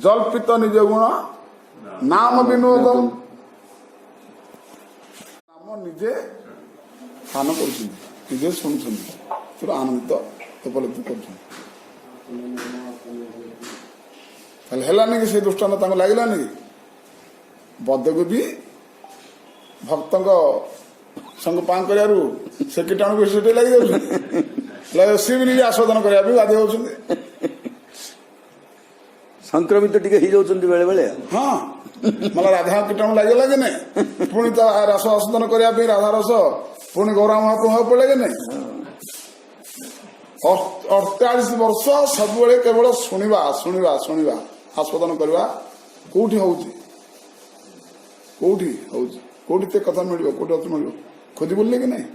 ଜଳ୍ପିତ ନିଜ ଗୁଣ ନାମ ବିନୋଦ ନାମ ନିଜେ ପାନ କରୁଛନ୍ତି ନିଜେ ଶୁଣୁଛନ୍ତି ପୁରା ଆନନ୍ଦିତ ଉପଲବ୍ଧି କରୁଛନ୍ତି। ତାହେଲେ ହେଲାନି କି ସେ ଦୃଷ୍ଟାନ୍ତ ତାଙ୍କୁ ଲାଗିଲାନି କି ବଦକୁ ବି ଭକ୍ତଙ୍କ ସଙ୍ଗ ପାନ କରିବାରୁ ସେ କୀଟାଣୁ ସେଠି ଲାଗି ଯାଉଛନ୍ତି, ସିଏ ବି ନିଜେ ଆସ୍ୱାଦନ କରିବା ପାଇଁ ବାଧ୍ୟ ହଉଛନ୍ତି। ସଂକ୍ରମିତ ଟିକେ ହେଇଯାଉଛନ୍ତି ବେଳେ ବେଳେ। ହଁ, ମାନେ ରାଧା କୀଟାଣୁ ଲାଗିଲା କି ନାଇଁ, ପୁଣି ତା ରସ ଆସ୍ୱାଦନ କରିବା ପାଇଁ ରାଧା ରସ ପୁଣି ଗୌରାଙ୍ଗ ମହାପ୍ରଭୁ ହବାକୁ ପଡିଲା କି ନାଇଁ। 48 ବର୍ଷ ସବୁବେଳେ କେବଳ ଶୁଣିବା ଶୁଣିବା ଶୁଣିବା ଆସ୍ୱାଦନ କରିବା କୋଉଠି ହଉଛି, କୋଉଠି ହଉଛି, କୋଉଠି ସେ କଥା ମିଳିବ, କୋଉଠି ଅର୍ଥ ମିଳିବ, ଖୋଜି ବୁଲିଲେ କି ନାଇଁ,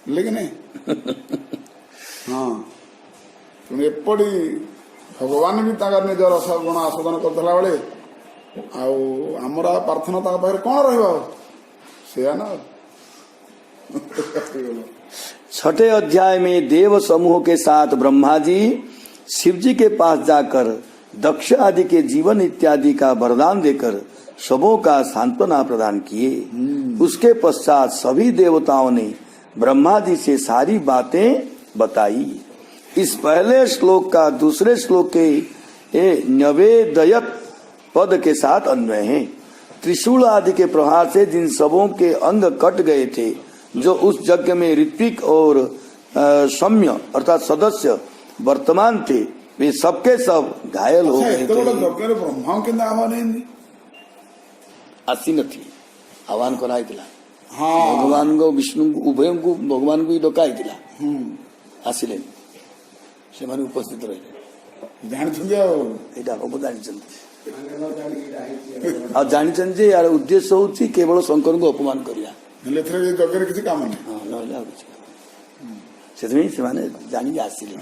ବୁଲିଲେ କି ନାଇଁ। ହଁ, ତେଣୁ ଏପରି ଭଗବାନ ବି ତାଙ୍କର ନିଜ ରସ ଗୁଣ ଆସ୍ୱାଦନ କରୁଥିଲା ବେଳେ ଆଉ ଆମର ପ୍ରାର୍ଥନା ତାଙ୍କ ପାଖରେ କଣ ରହିବ, ସେଇଆ ନା। 6 अध्याय में देव समूह के साथ ब्रह्मा जी शिव जी के पास जाकर दक्ष आदि के जीवन इत्यादि का वरदान देकर सबों का सांत्वना प्रदान किए। उसके पश्चात सभी देवताओं ने ब्रह्मा जी से सारी बातें बताई। इस पहले श्लोक का दूसरे श्लोक के नवेदयत पद के साथ अन्वय है। त्रिशूल आदि के प्रहार से जिन सबों के अंग कट गए थे, जो उस यज्ञ में ऋत्विक और सौम्य अर्थात सदस्य वर्तमान थे, वे सबके सब घायल हो गए थे। ब्रह्मा के आह्वान आसी नथी आह्वान कराइला। भगवान को विष्णु उभय को भगवान को डकाइला, आसिले से माने उपस्थित रहे जानी यार उद्देश्य हूँ केवल शंकर को अपमान करिया, किसी काम नहीं। जानी आसिले।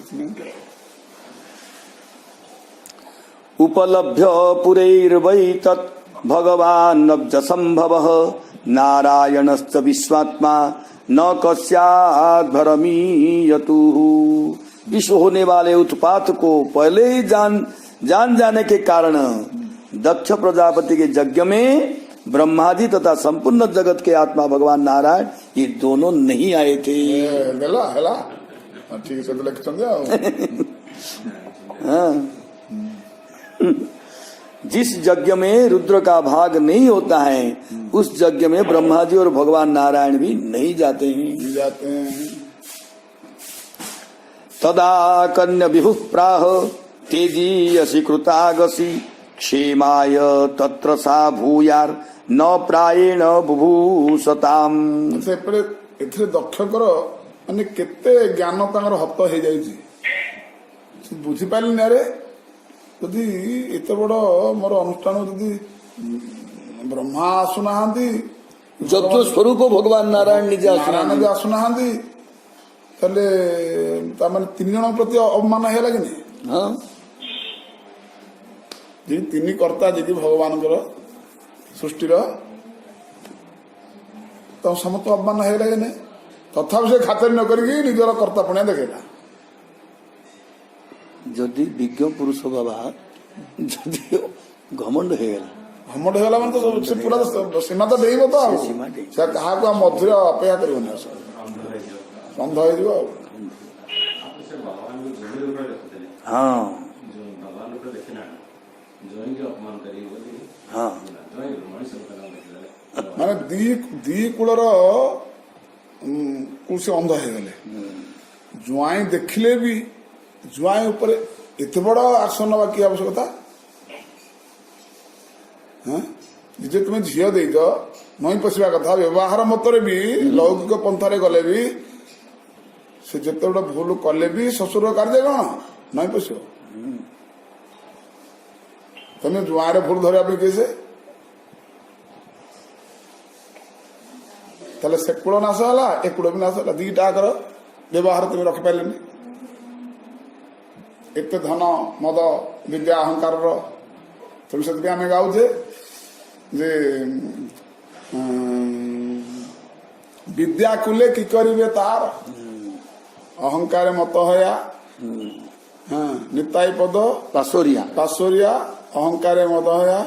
उपलभ्य पुरैर्वै तत् भगवान् नब्ज संभवः नारायणश्च विश्वात्मा न कस्याद्भरमीयतुः। विश्व होने वाले उत्पात को पहले ही जान जाने के कारण दक्ष प्रजापति के यज्ञ में ब्रह्मा जी तथा संपूर्ण जगत के आत्मा भगवान नारायण ये दोनों नहीं आए थे। ठीक से जिस यज्ञ में रुद्र का भाग नहीं होता है, उस यज्ञ में ब्रह्मा जी और भगवान नारायण भी नहीं जाते हैं। तदा कन्या विभु प्राह तेजीयसी कृतागसी क्षेमाय तत्र सा भूयार न प्रायेण बुभूषताम। एथिरे दक्षकर माने केते ज्ञान तांगर हत हो जाइछि बुझी पाइल ना रे। यदि एत बड़ मोर अनुष्ठान यदि ब्रह्मा आसुना जब स्वरूप भगवान नारायण निजे आसुना ताले तामाने 3 जन प्रति अवमान है लगे नहीं। हाँ, जी 3 कर्ता जी भगवान सृष्टि तो समस्त अवमान है लगे नहीं। तथा से खातिर न करी निजर कर्ता पुण्य देखेला। जदि विज्ञ पुरुष बाबा जदि घमंड होगा माने तो से पूरा सीमा तो देइबो तो से कहा को मधुर अपेक्षा करिवनी बंध हो जिवो। हां हां माने दी कुलर कुछ अंध हो गले। जुआई देखिले भी जुआई ऊपर एत बड़ आसन नवा की आवश्यकता। जे तुम झील देज नई पशिया कथा व्यवहार मतरे भी लौकिक पंथारे गले भी से जिते बड़ भूल कले भी शशुर कार्य कौन नई पश तुम जुआरे भूल धरिया कैसे ताले से कूल नाश है ए कूल भी नाश है। दीटा व्यवहार तुम रखिपारे एत धन मद विद्या अहंकार तुम से आम गाऊे जे विद्या कुले कि करिवे तार अहंकार मत हया निताई पद पाशोरिया अहंकार मत हया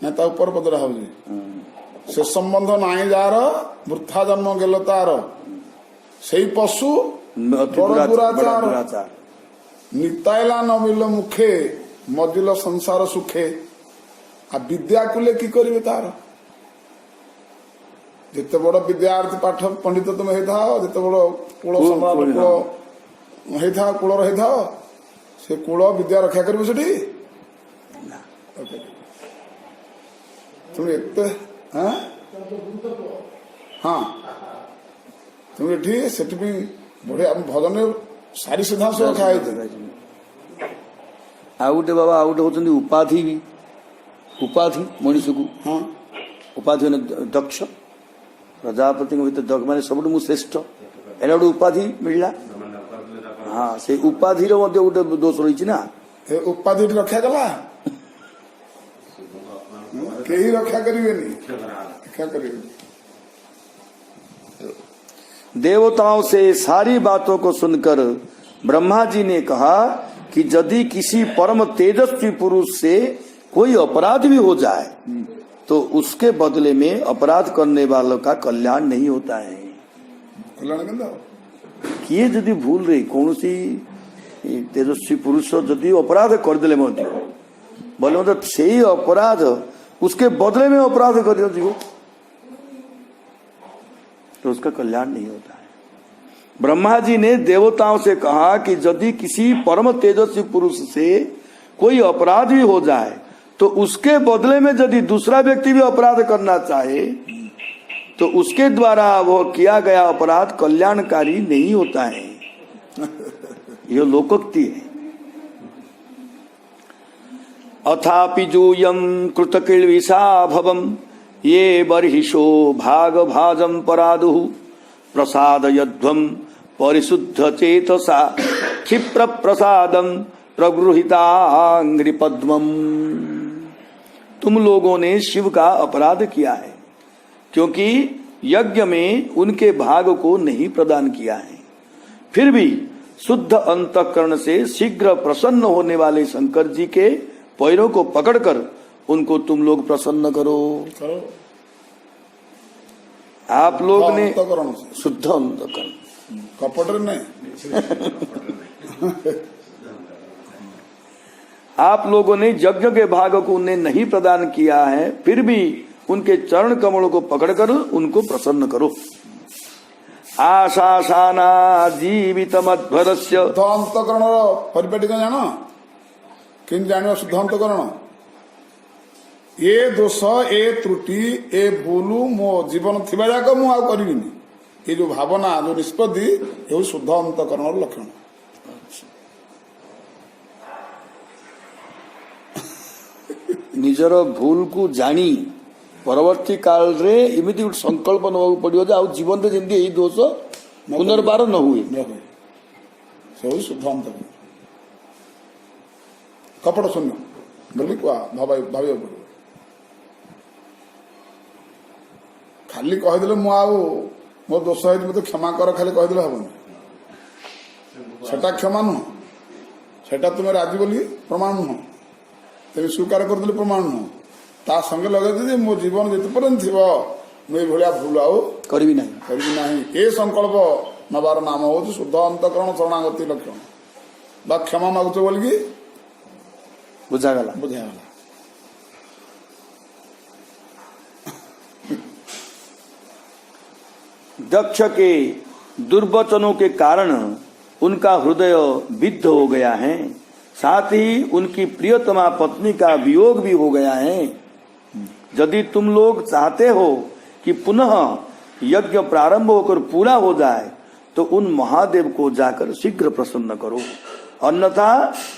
नेता ऊपर पद रहा से संबंध नाई जार वृथा जन्म गेल तार से पशु दुराचार निताइला न मिल मुखे मजिल संसार सुखे आ विद्या कूले कि करेंगे तार जिते बड़ विद्यार्थी पाठ पंडित तुम होता जिते बड़ कूल सम्राट कूल होता कूलर होता से कूल विद्या रक्षा कर तुम एत हाँ तुम ये से बढ़िया भजन सारी सिद्धांत रखा है ଆଉ ଗୋଟେ ବାବା ଆଉ ଗୋଟେ ହଉଛନ୍ତି ଉପାଧି ବି ଉପାଧି ମଣିଷକୁ हाँ ଉପାଧି ମାନେ ଦକ୍ଷ ପ୍ରଜାପତିଙ୍କ ଭିତରେ ମାନେ ସବୁଠୁ ମୁଁ ଶ୍ରେଷ୍ଠ ଏଇଟା ଗୋଟେ ଉପାଧି ମିଳିଲା ହଁ ସେ ଉପାଧିର ମଧ୍ୟ ଗୋଟେ ଦୋଷ ରହିଛି ନା ଏ ଉପାଧି ରକ୍ଷା କଲା କେହି ରକ୍ଷା କରିବେନି ରକ୍ଷା କରିବେନି देवताओं से सारी बातों को सुनकर ब्रह्मा जी ने कहा कि यदि किसी परम तेजस्वी पुरुष से कोई अपराध भी हो जाए तो उसके बदले में अपराध करने वालों का कल्याण नहीं होता है कल्याण केंद्र किए यदि भूल रही कौन सी तेजस्वी पुरुष यदि अपराध करदे बोले मतलब से अपराध उसके बदले में अपराध कर तो उसका कल्याण नहीं होता है। ब्रह्मा जी ने देवताओं से कहा कि यदि किसी परम तेजस्वी पुरुष से कोई अपराध भी हो जाए तो उसके बदले में यदि दूसरा व्यक्ति भी अपराध करना चाहे तो उसके द्वारा वो किया गया अपराध कल्याणकारी नहीं होता है। यह लोकोक्ति है। अथापि जूयं कृतकिल्बिषा भवम् ये बर्हिषो भाग भाजम परादु प्रसादयध्वं परिशुद्ध चेतसा क्षिप्र प्रसादम प्रगृहितांग्रि पद्मम। तुम लोगों ने शिव का अपराध किया है क्योंकि यज्ञ में उनके भाग को नहीं प्रदान किया है। फिर भी शुद्ध अंतःकरण से शीघ्र प्रसन्न होने वाले शंकर जी के पैरों को पकड़कर उनको तुम लोग प्रसन्न करो। आप लोग ने शुद्ध अंतःकरण कपट नहीं आप लोगों ने यज्ञ के भाग को उन्हें नहीं प्रदान किया है फिर भी उनके चरण कमलों को पकड़कर उनको प्रसन्न करो। आशासाना जीवित मध्वरस्य शुद्ध अंतःकरण परिपाटी जान कि जान शुद्ध अंतःकरण ये दोष ए त्रुटि ए भूलु मो जीवन थिबा जाक मु आ करिबिनी ये जो भावना जो निष्पत्ति ये शुद्ध अंतःकरण लक्षण। निजर भूल को जानी परवर्ती काल रे इमिति गोटे संकल्प नवा पड़ो जे आउ जीवन रे जेंति एई दोष पुनर्बार न हुए से शुद्ध अंतःकरण कपट शून्य बोली क्या भाव पड़ो खाली कहीदे मु मो दोष है मत क्षमा कर खाली कहीदे हेनी सेटा क्षमा नुह सेटा तुम राजी बोली प्रमाण नुह तेज स्वीकार करदे प्रमाण नुह ता संगे लगे मो जीवन जिते पर्यंत थी मुझे भाया भूल करी ना ये संकल्प नबार नाम हूँ शुद्ध अंतःकरण शरणागति लक्षण बा क्षमा मागुच बोलिकी बुझागला बुझागला। दक्ष के दुर्वचनों के कारण उनका हृदय विद्ध हो गया है साथ ही उनकी प्रियतमा पत्नी का वियोग भी हो गया है। यदि तुम लोग चाहते हो कि पुनः यज्ञ प्रारंभ होकर पूरा हो जाए तो उन महादेव को जाकर शीघ्र प्रसन्न करो अन्यथा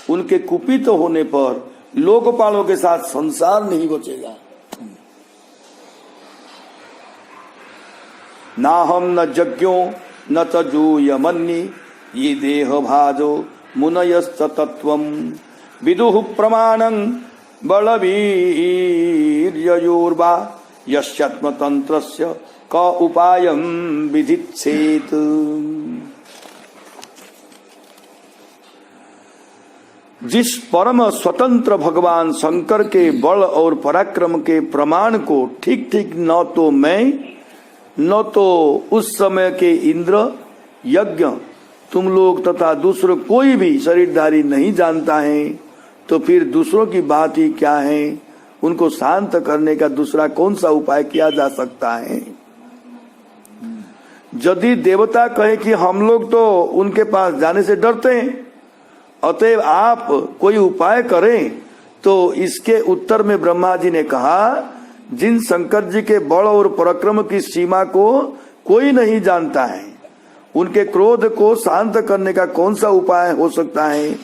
उनके कुपित होने पर लोकपालों के साथ संसार नहीं बचेगा। ना हम न यज्ञो न तजूयमन्नि ये देह भाजो मुनयस्त तत्वम विदुः प्रमाणं बलवीर्ययोर्वा यस्यात्मतंत्रस्य क उपायं विधिच्छेत्। जिस परम स्वतंत्र भगवान शंकर के बल और पराक्रम के प्रमाण को ठीक ठीक न तो मैं न तो उस समय के इंद्र यज्ञ तुम लोग तथा दूसरों कोई भी शरीरधारी नहीं जानता है तो फिर दूसरों की बात ही क्या है उनको शांत करने का दूसरा कौन सा उपाय किया जा सकता है? यदि देवता कहे कि हम लोग तो उनके पास जाने से डरते हैं, अतएव आप कोई उपाय करें, तो इसके उत्तर में ब्रह्मा जी ने कहा, जिन शंकर जी के बल और पराक्रम की सीमा को कोई नहीं जानता है, उनके क्रोध को शांत करने का कौन सा उपाय हो सकता है?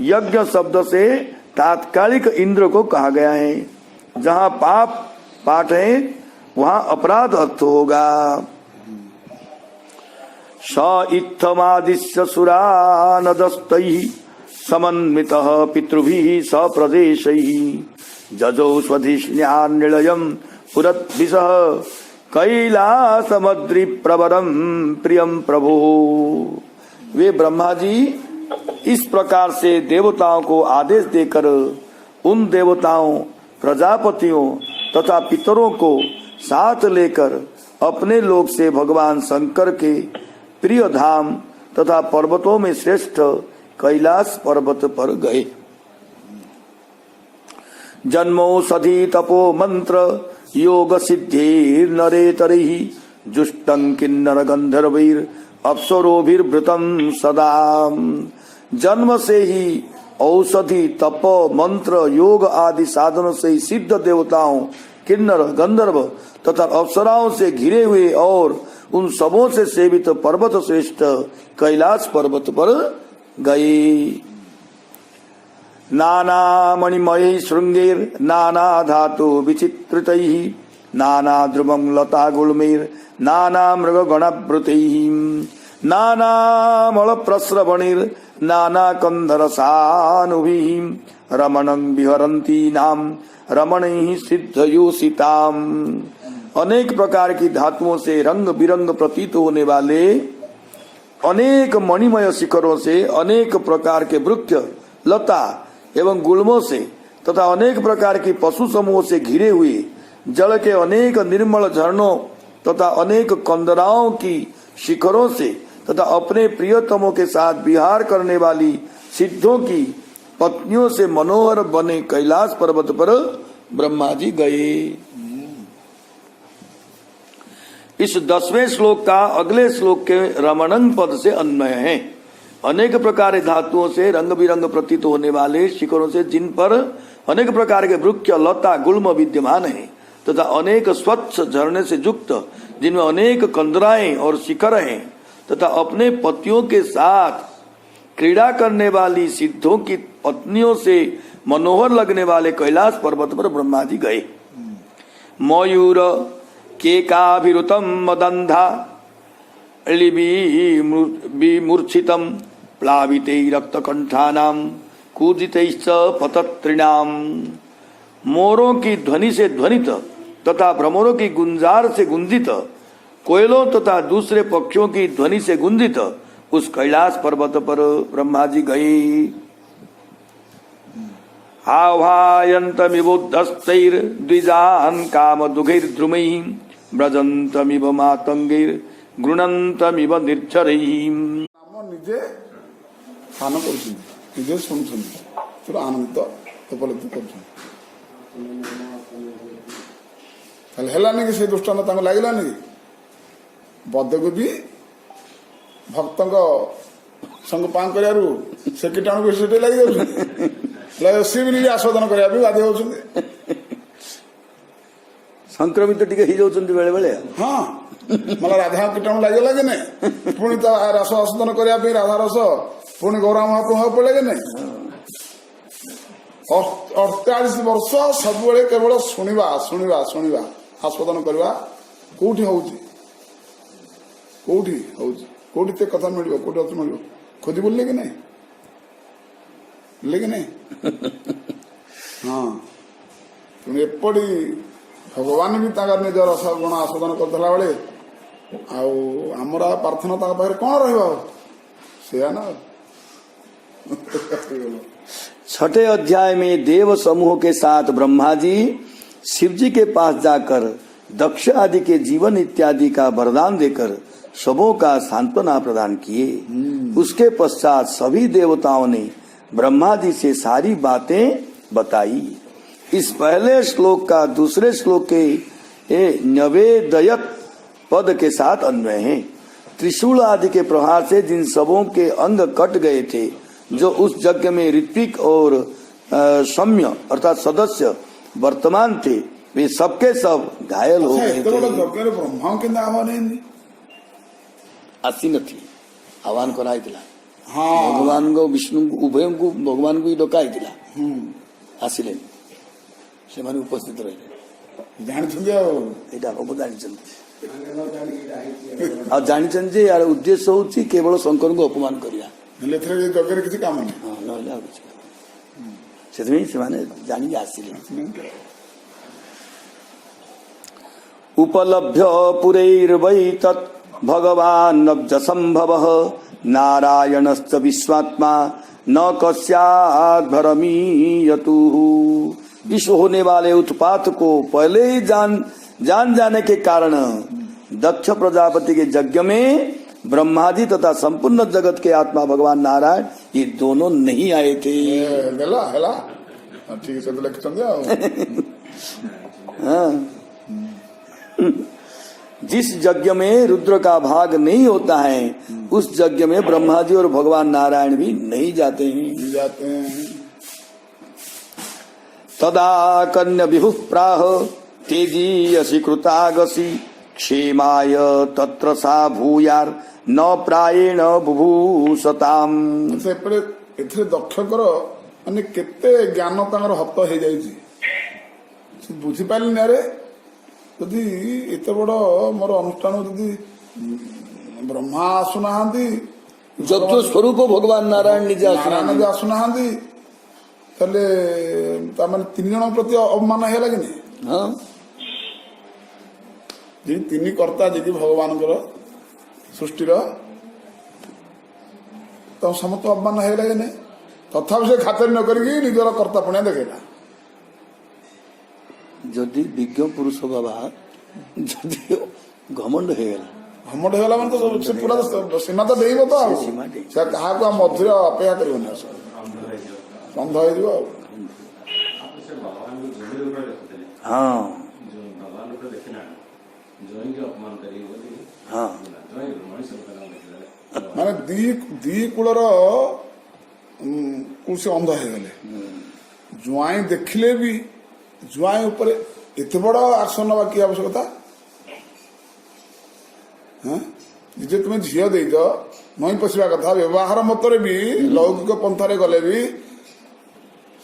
यज्ञ शब्द से तात्कालिक इंद्र को कहा गया है। जहाँ पाप पाठ है वहाँ अपराध अर्थ होगा। स इत्थमादिश्य सुरानदस्तैः समन्वितः पितृभिः सप्रदेशैः जजौ स्वधिष्ण्यान्निलयम् पुरद्भिषः कैलासमद्रि प्रवरम प्रियम प्रभो। वे ब्रह्मा जी इस प्रकार से देवताओं को आदेश देकर उन देवताओं, प्रजापतियों तथा पितरों को साथ लेकर अपने लोक से भगवान शंकर के प्रिय धाम तथा पर्वतों में श्रेष्ठ कैलाश पर्वत पर गए। जन्मौषधि तपो मंत्र योग सिद्धि नरेतरिहि जुष्टं किन्नर गंधर्वीर अप्सरोभिर्भृतं सदा। जन्म से ही औषधि तप मंत्र योग आदि साधनों से ही सिद्ध देवताओं, किन्नर, गंधर्व तथा अप्सराओं से घिरे हुए और उन सबों से सेवित पर्वत श्रेष्ठ कैलाश पर्वत पर गए। नाना मणिमय श्रृंगेर नाना धातु विचित्रितैः नाना ध्रुवं लता गुल्मेर नाना मृग गणभृतैः नाना मल प्रस्रवणेर नाना कंधर सानुभिः रमणं विहरन्ति नाम रमणैः सिद्धयोषिताम्। अनेक प्रकार की धातुओं से रंग बिरंग प्रतीत होने वाले अनेक मणिमय शिखरों से, अनेक प्रकार के वृक्ष, लता एवं गुल्मों से तथा अनेक प्रकार की पशु समूहों से घिरे हुए जल के अनेक निर्मल झरनों तथा अनेक कंदराओं की शिखरों से तथा अपने प्रियतमों के साथ विहार करने वाली सिद्धों की पत्नियों से मनोहर बने कैलाश पर्वत पर ब्रह्मा जी गए। इस 10वें श्लोक का अगले श्लोक के रमणंग पद से अन्वय है। अनेक प्रकार धातुओं से रंग बिरंग प्रतीत होने वाले शिखरों से, जिन पर अनेक प्रकार के वृक्ष, लता, गुल्म विद्यमान है तथा अनेक स्वच्छ झरने से युक्त, जिनमें अनेक कंदराएं और शिखर हैं तथा अपने पतियों के साथ क्रीड़ा करने वाली सिद्धों की पत्नियों से मनोहर लगने वाले कैलाश पर्वत पर ब्रह्मा जी गए। मयूर केकाभिरुतम मदंधा विमूर्छितम प्लाविते रक्तकंठानाम कूजितैश्च पतत्रिणाम। मोरों की ध्वनि से ध्वनित तथा भ्रमरों की गुंजार से गुंजित, कोयलों तथा दूसरे पक्षियों की ध्वनि से गुंजित उस कैलाश पर्वत पर ब्रह्मा जी गए। आह्वायन्तमिवोद्धस्तैर द्विजान् कामदुघैर्द्रुमैः ब्रजन्तमिव मातंगैर गृणन्तमिव निर्झरैः। ନିଜେ ସ୍ଥାନ କରୁଛନ୍ତି, ନିଜେ ଶୁଣୁଛନ୍ତି, ପୁରା ଆନନ୍ଦ ଉପଲବ୍ଧି କରୁଛନ୍ତି। ତାହେଲେ ହେଲାନି କି ସେ ଦୃଷ୍ଟାନ୍ତ ତାଙ୍କୁ ଲାଗିଲାନି କି? ବଦକୁ ବି ଭକ୍ତଙ୍କ ସଙ୍ଗ ପାନ କରିବାରୁ ସେ କୀଟାଣୁ ବି ସେଠି ଲାଗି ଯାଉଛନ୍ତି, ସିଏ ବି ନିଜେ ଆସ୍ୱାଦନ କରିବା ପାଇଁ ବାଧ୍ୟ ହଉଛନ୍ତି। ସଂକ୍ରମିତ ଟିକେ ହେଇଯାଉଛନ୍ତି ବେଳେ ବେଳେ। ହଁ, ମାନେ ରାଧା କୀଟାଣୁ ଲାଗିଲା କି ନାଇଁ, ପୁଣି ତା ରସ ଆସ୍ୱାଦନ କରିବା ପାଇଁ ରାଧା ରସ ପୁଣି ଗୌରାଙ୍ଗ ମହାପ୍ରଭୁ ପଡ଼ିଲେ କି ନାଇଁ। 48 ବର୍ଷ ସବୁବେଳେ କେବଳ ଶୁଣିବା ଶୁଣିବା ଶୁଣିବା, ଆସ୍ୱାଦନ କରିବା କୋଉଠି ହଉଛି, କୋଉଠି ହଉଛି, କୋଉଠି તે କଥା ମିଳିବ, କୋଉଠି ଅର୍ଥ ମିଳିବ, ଖୋଜି ବୁଲିଲେ କି ନାଇଁ, ବୁଲିଲେ କି ନାଇଁ। ହଁ, ତେଣୁ ଏପରି ଭଗବାନ ବି ତାଙ୍କର ନିଜ ରସ ଗୁଣ ଆସ୍ୱାଦନ କରିଦେଲା ବେଳେ ଆଉ ଆମର ପ୍ରାର୍ଥନା ତାଙ୍କ ପାଖରେ କଣ ରହିବ, ସେଇଆ ନା। 6ठे अध्याय में देव समूह के साथ ब्रह्मा जी शिव जी के पास जाकर दक्ष आदि के जीवन इत्यादि का वरदान देकर सबों का सांत्वना प्रदान किए। उसके पश्चात सभी देवताओं ने ब्रह्मा जी से सारी बातें बताई। इस पहले श्लोक का दूसरे श्लोक के नवेदयत पद के साथ अन्वय है। त्रिशूल आदि के प्रहार से जिन सबों के अंग कट गए थे, जो उस यज्ञ में ऋत्विक और सौम्य अर्थात सदस्य वर्तमान थे, वे सबके सब घायल हो गए थे। ब्रह्मा के आह्वान आसी नथी आह्वान कराई भगवान को विष्णु उभय को भगवान को डकाई आसिले से उपस्थित रहे जानी यार उद्देश्य हूँ केवल शंकर को अपमान करिया किसी काम नहीं से जानी आसिले उपलभ्य पुरैर्वै तत् भगवान् नब्ज संभवः नारायणश्च विश्वात्मा न कस्यात् भरमीयतु। इस होने वाले उत्पात को पहले ही जान जाने के कारण दक्ष प्रजापति के यज्ञ में ब्रह्मादि तथा संपूर्ण जगत के आत्मा भगवान नारायण ये दोनों नहीं आए थे। ठीक है हाँ। जिस यज्ञ में रुद्र का भाग नहीं होता है, उस यज्ञ में ब्रह्मा जी और भगवान नारायण भी नहीं जाते हैं। तदा कन्या विभु प्राह तेजीयसी कृतागसी क्षेमाय तत्र सा भूयार न प्रायेण बुभूषताम। एथिरे दक्षकर माने केते ज्ञान तांगर हत हो जाइछि बुझी पाइलिन। अरे यदि एत बड़ मोर अनुष्ठान यदि ब्रह्मा आसुना जब तो स्वरूप भगवान नारायण निजे आसुना ताले तीन जन प्रति अवमान है कि नहीं। हाँ जी तीन कर्ता जी भगवान सृष्टि तो समस्त अवमान है कि नहीं। तथापि से खातिर न करी निजर कर्ता पुण्य देखेगा। जदि विज्ञ पुरुष बाबा जदि घमंड होगा मैंने तो से पूरा सीमा तो देव तो क्या मधुर अपेक्षा कर बंध हो। हाँ हाँ माने दी कूलर कौन से अंध हो गले जुआई देखिले भी जुआई ऊपर एत बड़ आसन नवा की आवश्यकता जे तुम्हें झील दे नई पशिया कथा व्यवहार मतरे भी लौकिक पंथारे गले भी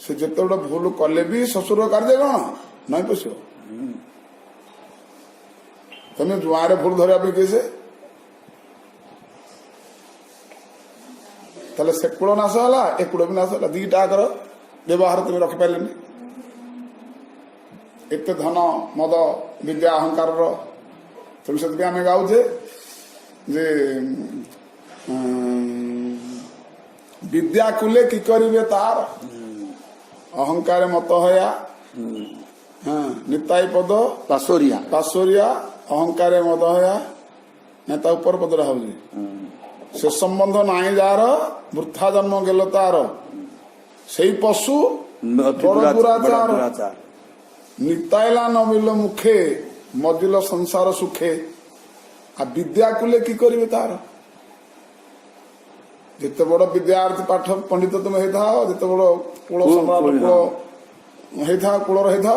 से जिते बड़ भूल कले भी शशुर कार्य कौन नई पश तुम जुआरे भूल धरिया कैसे ताले से कूल नाश है ए कूल भी नाश है दीटा कर व्यवहार तुम रखिपारे एत धन मद विद्या अहंकार तुम से आम गाऊे जे विद्या कूले कि करिवे तार अहंकार मत हया निताई पद पाशोरिया अहंकार मद हया नेता ऊपर पद रहा से संबंध नाई जार वृथा जन्म गेल तार से पशु दुराचार नितायला न मिल मुखे मजिल संसार सुखे आ विद्या कूले कि करिवे तार जिते बड़ विद्यार्थी पाठ पंडित तुम होता जिते बड़ कूल सम्राट कूल होता कूलर होता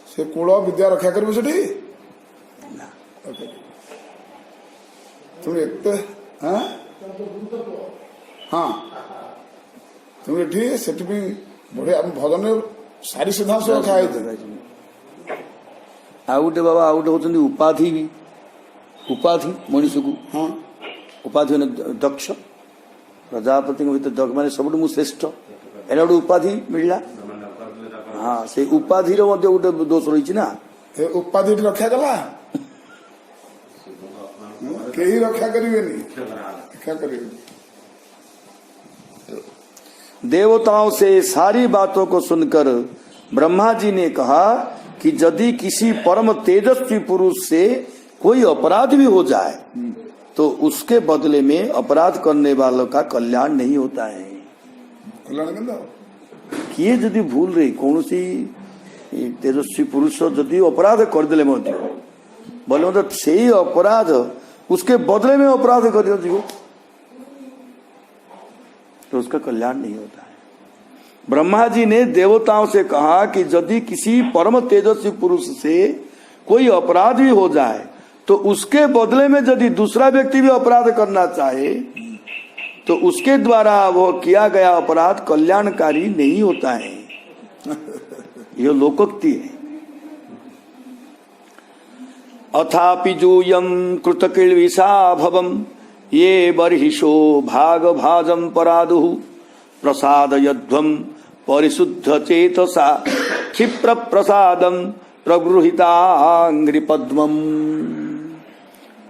से कूल विद्या रक्षा करेंगे सेठी तुम एत हाँ तुम ये सेठी भी बढ़िया भजन सारी सिद्धांत रखा है। आउ गोटे बाबा आउ गोटे होती उपाधि भी उपाधि मनीष को हाँ उपाधि दक्ष प्रजापति भर माने सब श्रेष्ठ एना गोटे उपाधि मिलला। हाँ से उपाधि गोटे दोष रही ना उपाधि रक्षा कला कहीं रक्षा करेंगे रक्षा करेंगे। देवताओं से सारी बातों को सुनकर ब्रह्मा जी ने कहा कि यदि किसी परम तेजस्वी पुरुष से कोई अपराध भी हो जाए तो उसके बदले में अपराध करने वालों का कल्याण नहीं होता है। कल्याण किए यदि भूल रही कौन सी तेजस्वी पुरुष जदि अपराध करदेले बोले मतलब से अपराध उसके बदले में अपराध कर तो उसका कल्याण नहीं होता है। ब्रह्मा जी ने देवताओं से कहा कि यदि किसी परम तेजस्वी पुरुष से कोई अपराध भी हो जाए तो उसके बदले में यदि दूसरा व्यक्ति भी अपराध करना चाहे तो उसके द्वारा वो किया गया अपराध कल्याणकारी नहीं होता है। यह लोकोक्ति है। अथापि जूयम कृतकिलविषा भवम ये बर्हिषो भाग भाजम परादु प्रसादयध्वम परिशुद्ध चेतसा क्षिप्र प्रसादम प्रगृहितांग्रि पद्मम।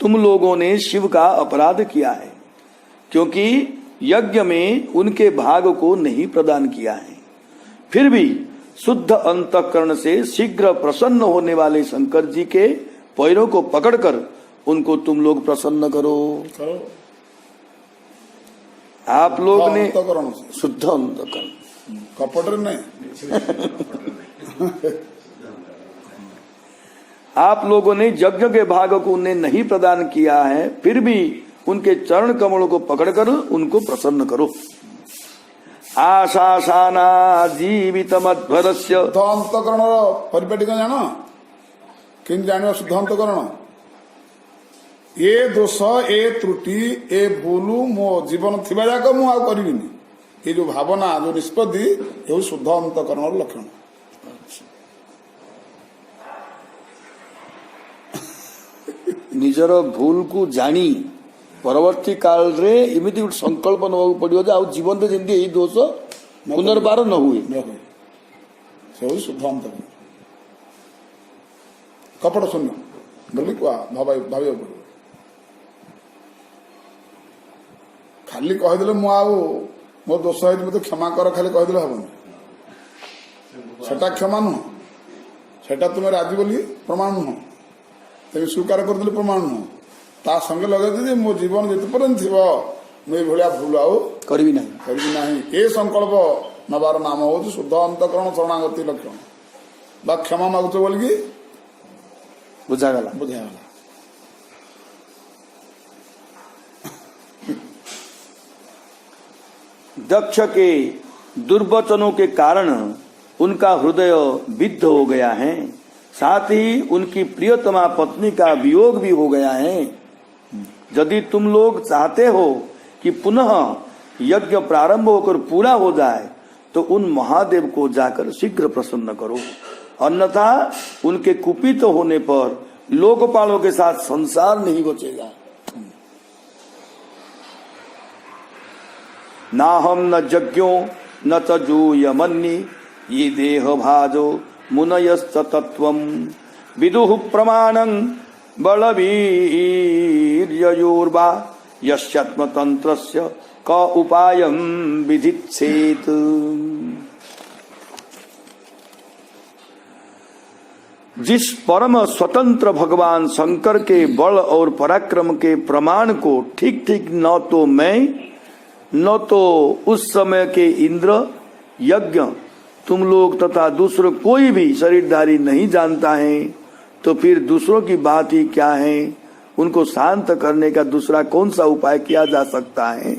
तुम लोगों ने शिव का अपराध किया है क्योंकि यज्ञ में उनके भाग को नहीं प्रदान किया है। फिर भी शुद्ध अंतःकरण से शीघ्र प्रसन्न होने वाले शंकर जी के पैरों को पकड़कर उनको तुम लोग प्रसन्न करो। आप लोग ने शुद्ध अंतःकरण कपट नहीं आप लोगों ने यज्ञ के भाग को उन्हें नहीं प्रदान किया है, फिर भी उनके चरण कमलों को पकड़कर उनको प्रसन्न करो। आशासाना जीवित मध्वरस्य शुद्ध अंतःकरण परिपाटी का जान कि जान शुद्ध अंतःकरण ये दोष ए त्रुटि ए भूलु मो जीवन थिबा जाक मु आ करिबिनी ये जो भावना जो निष्पत्ति ये शुद्ध अंतःकरण लक्षण। निजर भूल को जानी परवर्ती काल रे इमिति गोटे संकल्प नवा पड़ो जे जीवन रे जेंती एई दोष पुनर्बार न हुए से शुद्ध अंतःकरण। कपट शून्य बोली भाव पड़ो खाली कहीदे मु मो दोष है मत क्षमा कर खाली कहीदे हम सेटा क्षमा नुह सेटा तुम राजी बोली प्रमाण नुह तेज स्वीकार करदे प्रमाण नुह ता संगे लगे मो जीवन जिते पर्यंत थी मुझे भूल आउ करी ना ये संकल्प नबार नाम हूँ शुद्ध अंतःकरण शरणागति लक्षण बा क्षमा मागुच बोलिकी बुझागला। दक्ष के दुर्वचनों के कारण उनका हृदय विद्ध हो गया है, साथ ही उनकी प्रियतमा पत्नी का वियोग भी हो गया है। यदि तुम लोग चाहते हो कि पुनः यज्ञ प्रारंभ होकर पूरा हो जाए तो उन महादेव को जाकर शीघ्र प्रसन्न करो, अन्यथा उनके कुपित होने पर लोकपालों के साथ संसार नहीं बचेगा। ना हम न यज्ञो न च जूयमन्नि ये देह भाजो मुनयश्च तत्वम् विदुः प्रमाणं बलवीर्ययोर्वा यस्यात्मतन्त्रस्य क उपायं विधिच्छेत्। जिस परम स्वतंत्र भगवान शंकर के बल और पराक्रम के प्रमाण को ठीक ठीक न तो मैं न तो उस समय के इंद्र यज्ञ तुम लोग तथा दूसरे कोई भी शरीरधारी नहीं जानता है, तो फिर दूसरों की बात ही क्या है। उनको शांत करने का दूसरा कौन सा उपाय किया जा सकता है।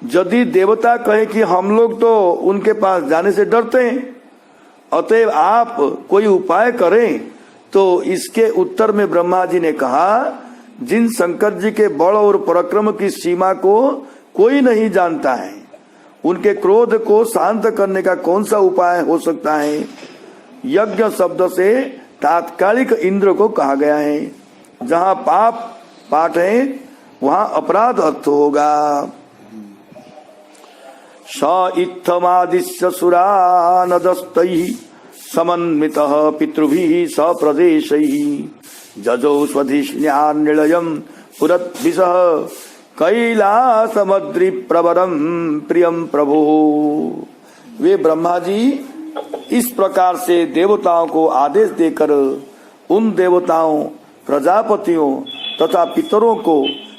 यदि देवता कहे कि हम लोग तो उनके पास जाने से डरते हैं, अतएव आप कोई उपाय करें, तो इसके उत्तर में ब्रह्मा जी ने कहा जिन शंकर जी के बल और पराक्रम की सीमा को कोई नहीं जानता है, उनके क्रोध को शांत करने का कौन सा उपाय हो सकता है। यज्ञ शब्द से तात्कालिक इंद्र को कहा गया है। जहाँ पाप पाठ है वहाँ अपराध अर्थ होगा। स इत्थमादिश्य सुरानदस्तैः समन्वितः पितृभिः स प्रदेशैः जजो स्वधिष्ण्यान्निलयम् पुरद्भिषः कैलासमद्रि प्रवरम प्रियम प्रभु। वे ब्रह्मा जी इस प्रकार से देवताओं को आदेश देकर उन देवताओं, प्रजापतियों तथा पितरों को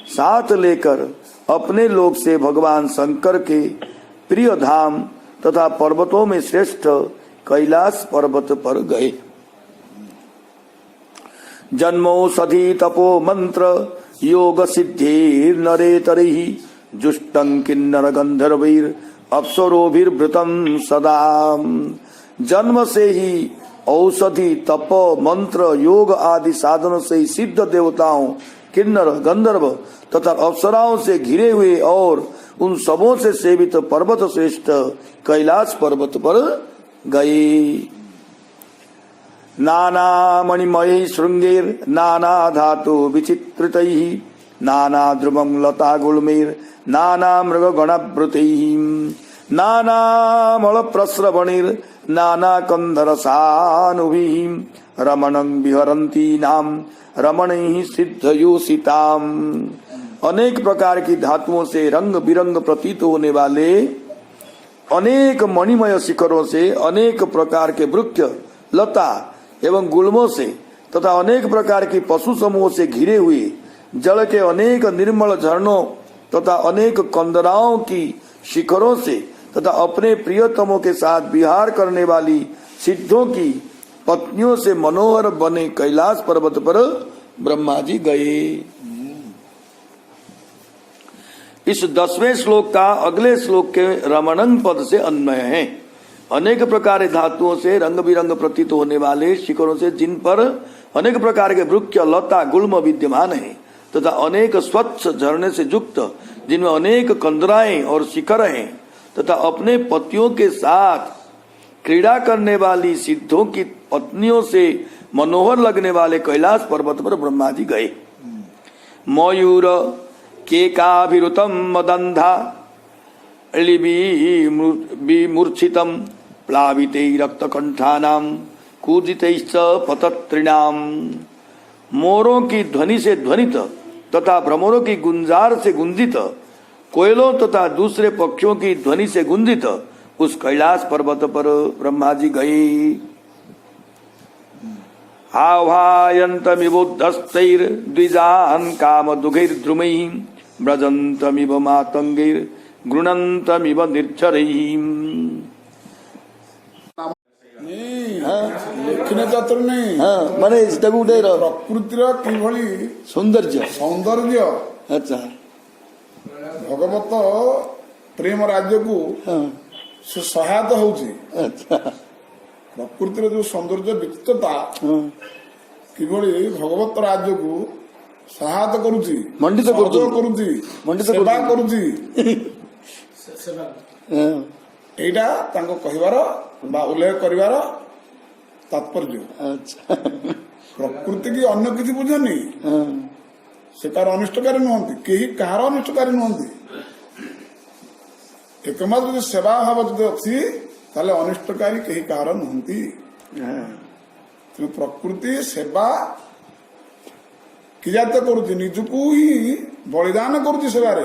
साथ लेकर अपने लोक से भगवान शंकर के प्रिय धाम तथा पर्वतों में श्रेष्ठ कैलाश पर्वत पर गए। जन्मौषधि तपो मंत्र योग सिद्धि नरे तरहि जुष्टं किन्नर गंधर्वीर अप्सरोभिर्वृतम सदा। जन्म से ही औषधि तप मंत्र योग आदि साधनों से ही सिद्ध देवताओं किन्नर गंधर्व तथा अप्सराओं से घिरे हुए और उन सबों से सेवित पर्वत श्रेष्ठ कैलाश पर्वत पर गए। नाना मणिमय श्रृंगेर नाना धातु विचित्रितैः नाना ध्रुवं लता गुल्मेर नाना मृग गणावृतैः नाना मल प्रस्रवणेर नाना कंधर सानुभिः रमणं विहरन्ति नाम रमणैः सिद्धयोषिताम। अनेक प्रकार की धातुओं से रंग बिरंग प्रतीत होने वाले अनेक मणिमय शिखरों से अनेक प्रकार के वृक्ष लता एवं गुल्मों से तथा अनेक प्रकार की पशु समूहों से घिरे हुए जल के अनेक निर्मल झरनों तथा अनेक कंदराओं की शिखरों से तथा अपने प्रियतमों के साथ विहार करने वाली सिद्धों की पत्नियों से मनोहर बने कैलाश पर्वत पर ब्रह्मा जी गए। इस 10वें श्लोक का अगले श्लोक के रमणंग पद से अन्वय है। अनेक प्रकार धातुओं से रंग बिरंग प्रतीत होने वाले शिखरों से जिन पर अनेक प्रकार के वृक्ष लता गुल्म विद्यमान है तथा अनेक स्वच्छ झरने से युक्त जिनमें अनेक कंदराएं और शिखर हैं तथा अपने पतियों के साथ क्रीड़ा करने वाली सिद्धों की पत्नियों से मनोहर लगने वाले कैलाश पर्वत पर ब्रह्मा जी गए। मयूर केकाभिरुतम मदंधा विमूर्छितम प्लाविते रक्तकंठानाम कूजितैश्च पतत्रिणाम। मोरों की ध्वनि से ध्वनित तथा भ्रमरों की गुंजार से गुंजित कोयलों तथा दूसरे पक्षियों की ध्वनि से गुंजित उस कैलाश पर्वत पर ब्रह्मा जी गए। आह्वायन्तमिवोद्धस्तैर द्विजान् कामदुघैर्द्रुमैः व्रजन्तमिव मातंगैर गृणन्तमिव निर्झरैः। लेखने चतुर नहीं माने गुटे प्रकृतिर किभली सौंदर्य सौंदर्य अच्छा भगवत प्रेम राज्य को से सहायता होची। अच्छा प्रकृतिर जो सौंदर्य विचित्रता किभली भगवत राज्य को सहायता करुची मंडित करुची सेवा करुची एटा तांको कहिवार बा उल्लेख करिवार तात्पर्य। अच्छा प्रकृति की अन्य किसी बुझनी से कार अनिष्टकारी नुहति केही कहार अनिष्टकारी नुहति एकमात्र जो सेवा भाव जो अच्छी ताले अनिष्टकारी केही कहार नुहति। प्रकृति सेवा कि जाते करुची निजको ही बलिदान करुची सेवारे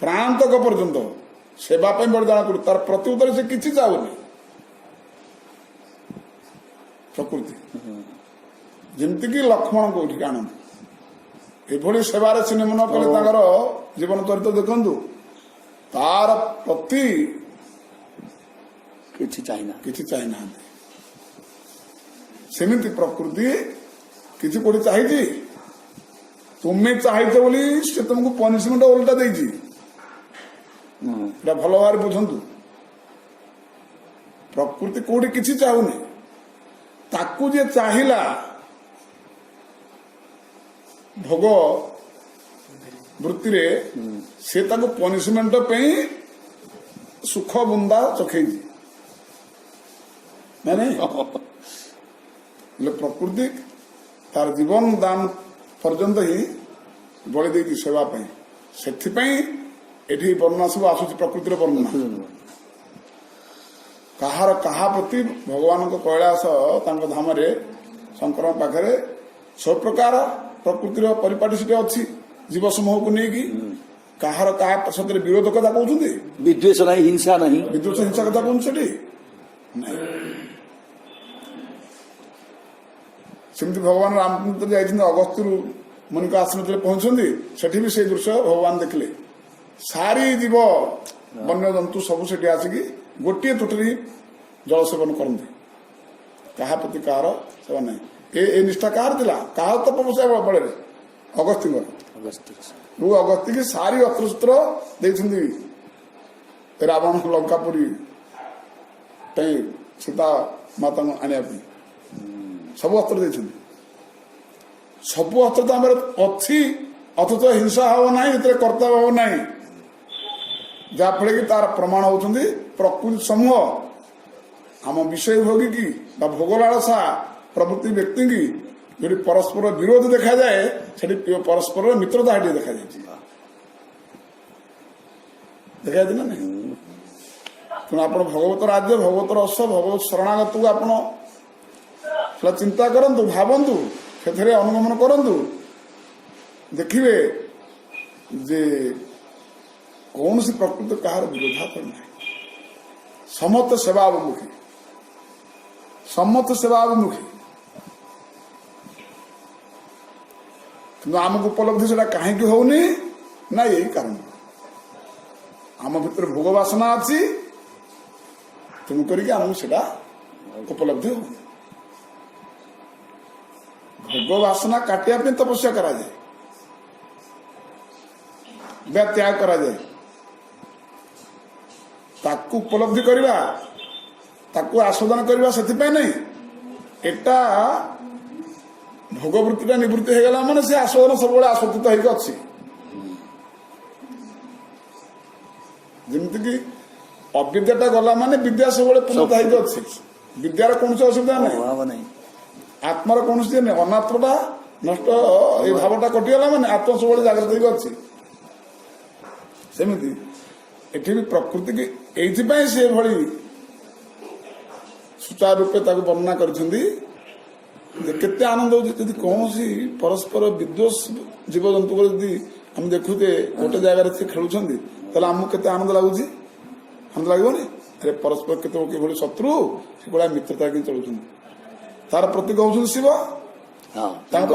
प्राण तक पर्यंत सेवा पे बलिदान करू तार प्रत्युत्तर से किसी चाहूनी प्रकृति जमती कि लक्ष्मण को उठी आनंद एभली सेवारे सिनेमा कले जीवन चरित्र देखु तार प्रति किछि चाहिना सेमिति प्रकृति किसी कोठी चाहिए तुम्हें चाहिए बोली से तुमको पनिशमेंट उल्टा देजी भल भाव बुझंतु। प्रकृति कोठी किसी चाहूनी ताकू जे चाहिला भोग वृत्ति रे से ताकू पनिशमेंट पे सुख बुंदा चखेजी नहीं प्रकृति तार जीवन दान पर्यंत ही बलि देती सेवा से एठी वर्णना सब आसुच प्रकृतिर वर्णना कहार कहा प्रति भगवान को कैलाश धाम रे शंकर पाखे सब प्रकार प्रकृतिर परिपाटी से अच्छी जीव समूह को लेकिन कहार कहा सतरे विरोध कथा कहते विद्वेष नहीं हिंसा नहीं विद्वेष हिंसा कथा कहते सेमती भगवान रामचंद्र जाइए अगस्त्य मुनि आश्रम पहुंचती सेठी भी से दृश्य भगवान देखले सारी जीव वन्य जंतु सब सेठी आसिकी गोटे तुटरी जल सेवन करते क्या प्रति कहार सेवन नहीं ए निष्ठा कहार थिला कहा तपस्या बल अगस्त्य अगस्त्य की सारी अस्त्र देते रावण लंकापुरी सीता माता आने सब अस्त्र देते सब अस्त्र तो आम अच्छी अथच हिंसा हम ना कर्तव्य हम ना जहाँफल कि तार प्रमाण होती प्रकृति समूह आम विषय भोगी की भोग लालसा प्रवृत्ति व्यक्ति की जो परस्पर विरोध देखा जाए से परस्पर मित्रता हटी देखा जाए ना नहीं तेणु आप भगवत राज्य भगवत रस भगवत शरणागत को आप चिंता करंतु भावंतु से अनुगमन करंतु देखिए जे कौन सी प्रकृति कहार विरोधात्मक नहीं समस्त सेवाभिमुखी कि आमको उपलब्धि से कहीं होनी ना यही कारण आम भीतर भोग वासना अच्छी तेणुक आमको सेटा उपलब्धि हो भोग वासना काटिया तपस्या करा जाए त्याग करा जाए ताकू उपलब्धि करवा ताकू आस्वादन करवा से नहीं एटा भोगवृत्ति निवृत्ति हो गला माने से आस्वादन सब आस्वादित होगी अच्छी जमीक अविद्याटा गला माने विद्या सब पूर्णता होगी अच्छी विद्यार कौन असुविधा नहीं आत्मार कौन नहीं अनात्मटा नष्ट ये भावटा कटिगला माने आत्मा सब जागृत होगी अच्छी सेमती एठी भी प्रकृति की एइथिपाई से भली सुचारू रूपे ताको वर्णना करछंदी केते आनंद हो यदि कौन सी परस्पर विद्वेष जीव जंतु को यदि हम देखुते गोटे जगह से खेलुछंदी तले हमको केते आनंद लागुची आनंद लागोनी अरे परस्पर केते भली शत्रु से बड़ा मित्रता की चलुछंदी तार प्रतीक होछन शिव हां तांको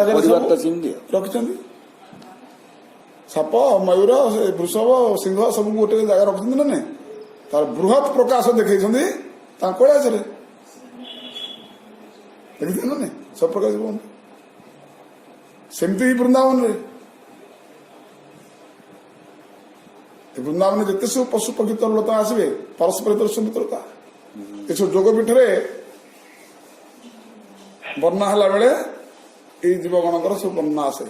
रखिछंदी साप मयूर वृषभ सिंह सब गोटे जगह रखते ना नहीं तार बृहत प्रकाश देखते देखते ना नहीं सब प्रकाश सेमती ही वृंदावन वृंदावन जिते सब पशु पक्षी तरलता आसवे परस्पर मित्रता ये सब जोगपीठ वर्णना है बेले ये जीवगणकर सब वर्णना आसे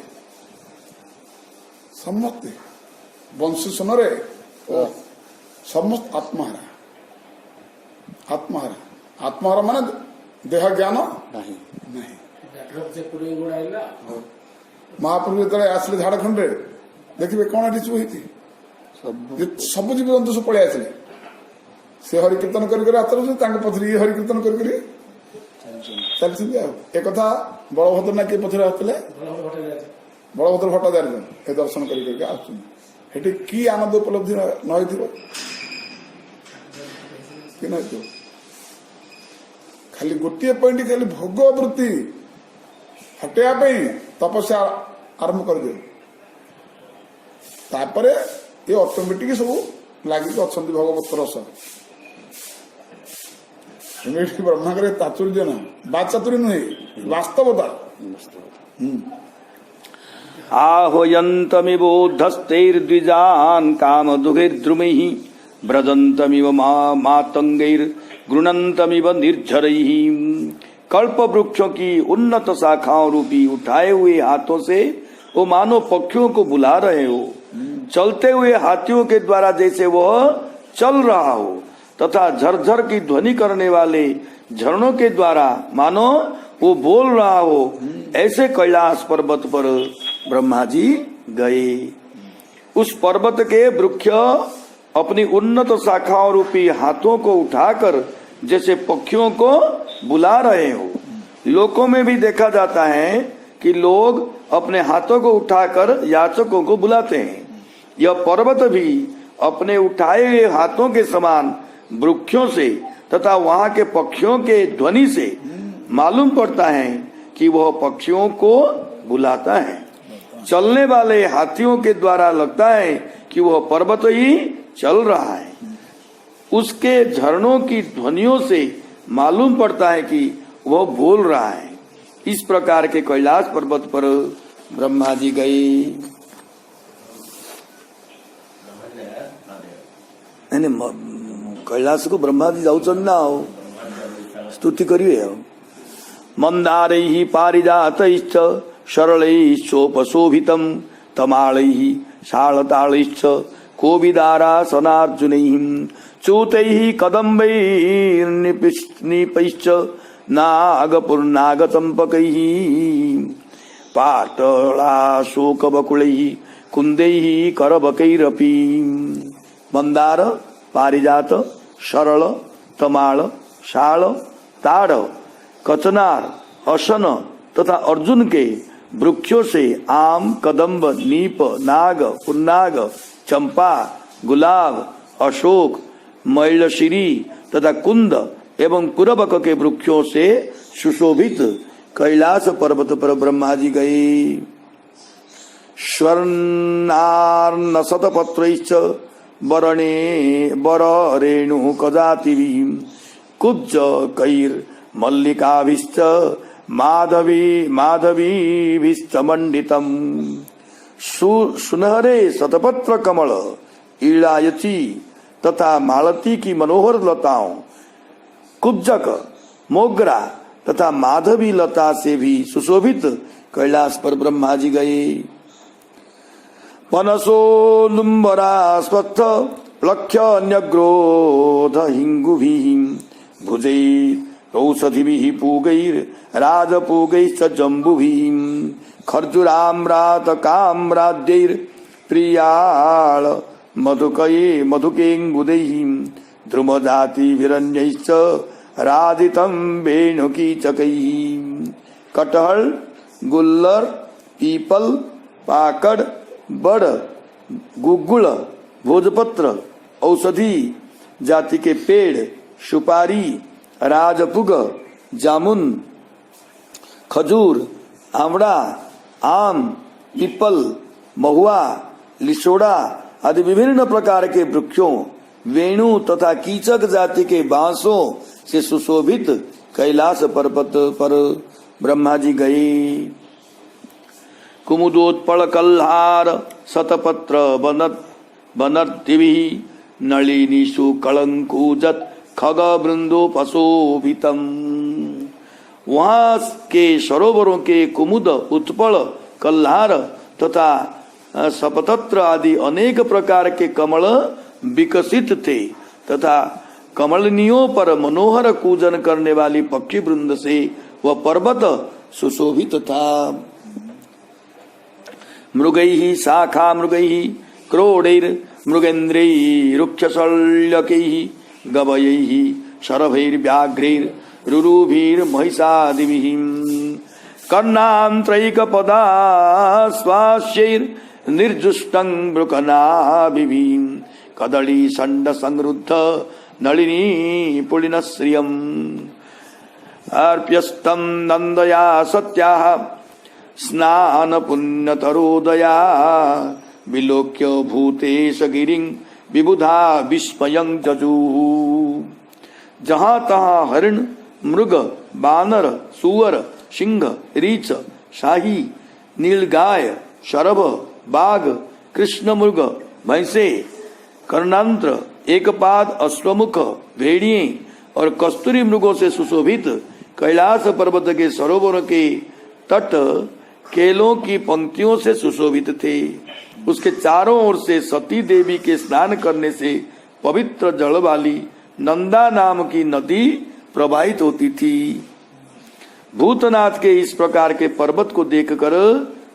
समस्त वंशी सुनरे समस्त आत्माहारा माने देह ज्ञान नहीं महाप्रभु जो आसले झाड़खंड देखिए कौन एटी चुप होती सब जीव जंतु सब पलि आसले से हरिकीर्तन कर पथरे ये हरिकीर्तन कर चलती एक बलभद्र ना किए पथरे आसते बलभद्र भट्टाचार्य ए दर्शन करके कि आनंद उपलब्धि न खाली गोटे पॉइंट खाली भोग वृत्ति हटेवा तपस्या आरंभ कर दियो तापरे ये ऑटोमेटिक सब लगे अच्छा भगवत रस ब्रह्मांड चातुर्य ना बात चातुर्य नुहे वास्तवता आह्वयन्तमिवोद्धस्तैर्द्विजान् कामदुघैर्द्रुमैः व्रजन्तमिव मातंगैर्गृणन्तमिव निर्झरैः कल्प वृक्षों की उन्नत शाखाओं रूपी उठाए हुए हाथों से वो मानो पक्षियों को बुला रहे हो चलते हुए हाथियों के द्वारा जैसे वह चल रहा हो तथा झरझर की ध्वनि करने वाले झरनों के द्वारा मानो वो बोल रहा हो ऐसे कैलाश पर्वत पर ब्रह्मा जी गए। उस पर्वत के वृक्ष अपनी उन्नत शाखाओं रूपी हाथों को उठाकर जैसे पक्षियों को बुला रहे हो। लोकों में भी देखा जाता है कि लोग अपने हाथों को उठाकर याचकों को बुलाते हैं। यह पर्वत भी अपने उठाए हुए हाथों के समान वृक्षों से तथा वहां के पक्षियों के ध्वनि से मालूम पड़ता है कि वह पक्षियों को बुलाता है। चलने वाले हाथियों के द्वारा लगता है कि वह पर्वत ही चल रहा है। उसके झरनों की ध्वनियों से मालूम पड़ता है कि वह बोल रहा है। इस प्रकार के कैलाश पर्वत पर ब्रह्मा जी गए। कैलाश को ब्रह्मा जी जाऊन ना हो स्तुति करिए। मंदारैः पारिजातैश्च सरलैश्चोपशोभितं तमालैः शालतालैश्च कोविदारासनार्जुनैः च्यूतैः कदम्बैर्निपैश्च नागपुर्नागचम्पकैः पाटलाशोकबकुलैः कुन्दैः करबकैरपि। मंदार, पारिजात, सरल, तमाल, शाल, ताड़, कचनार, असन तथा अर्जुन के वृक्षों से आम, कदम्ब, नीप, नाग, पुन्नाग, चंपा, गुलाब, अशोक, मैलशिरी तथा कुंद एवं पुरबक के वृक्षों से सुशोभित कैलाश पर्वत पर ब्रह्मा जी गए। स्वर्णार्णशतपत्रैश्च वरणे वररेणु कजातिभिः कुब्जकैर्मल्लिकाभिश्च माधवीभिश्च मंडितम्। सुनहरे शतपत्र कमल, इलायची तथा मालती की मनोहर लताओं, कुब्जक, मोगरा तथा माधवी लता से भी सुशोभित कैलाश पर ब्रह्मा जी गए। पनसो लुम्बरास्वत्थ लक्ष्य न्यग्रोध हिंगुभिः भुजैरौषधिभिः पूगैर राजपूगैश्च जम्बुभिः खर्जुराम्रात काम्राद्यैर प्रियाळ मधुकेङ्गुदैः ध्रुमजातिभिरन्यैश्च राधितं वेणुकीचकैः। कटहल, गुल्लर, पीपल, पाकड़, बड़, गुग्गुल, भोजपत्र, औषधि जाति के पेड़, सुपारी, राजपुग, जामुन, खजूर, आंवला, आम, पीपल, महुआ, लिसोड़ा आदि विभिन्न प्रकार के वृक्षों, वेणु तथा कीचक जाति के बांसों से सुशोभित कैलाश पर्वत पर ब्रह्मा जी गए। कुमुदोत्पल कल्हार शतपत्र बनर्तिभिः नलिनीषु कलंकुजत खग वृंदोपशोभितम। वहाँ के सरोवरों के कुमुद, उत्पल, कल्हार तथा सपतत्र आदि अनेक प्रकार के कमल विकसित थे तथा कमलनियों पर मनोहर कूजन करने वाली पक्षी वृंद से वह पर्वत सुशोभित था। मृगैः शाखा मृगैः क्रोडैर् मृगेन्द्रैः रुक्षशल्यकैः गवयैः शरभैर्व्याघ्रैर् रुरुभिर्महिषादिभिः कर्णान्त्रैकपदाश्वास्यैर् निर्जुष्टं मृकनाभिः कदली षण्ड संरुद्ध नलिनी पुलिनश्रियम् अर्प्यस्तं नन्दया सत्याः स्नान पुण्यतरोदया विलोक्य भूतेश गिरिं विबुधा विस्मयं जजू। जहाँ तहाँ हरिण, मृग, बानर, सुअर, सिंह, रीछ, शाही, नीलगाय, शरभ, बाघ, कृष्ण मृग, भैंसे, कर्णांत्र, एकपाद, अश्वमुख, भेड़िए और कस्तूरी मृगों से सुशोभित कैलाश पर्वत के सरोवर के तट केलों की पंक्तियों से सुशोभित थे। उसके चारों ओर से सती देवी के स्नान करने से पवित्र जल वाली नंदा नाम की नदी प्रवाहित होती थी। भूतनाथ के इस प्रकार के पर्वत को देखकर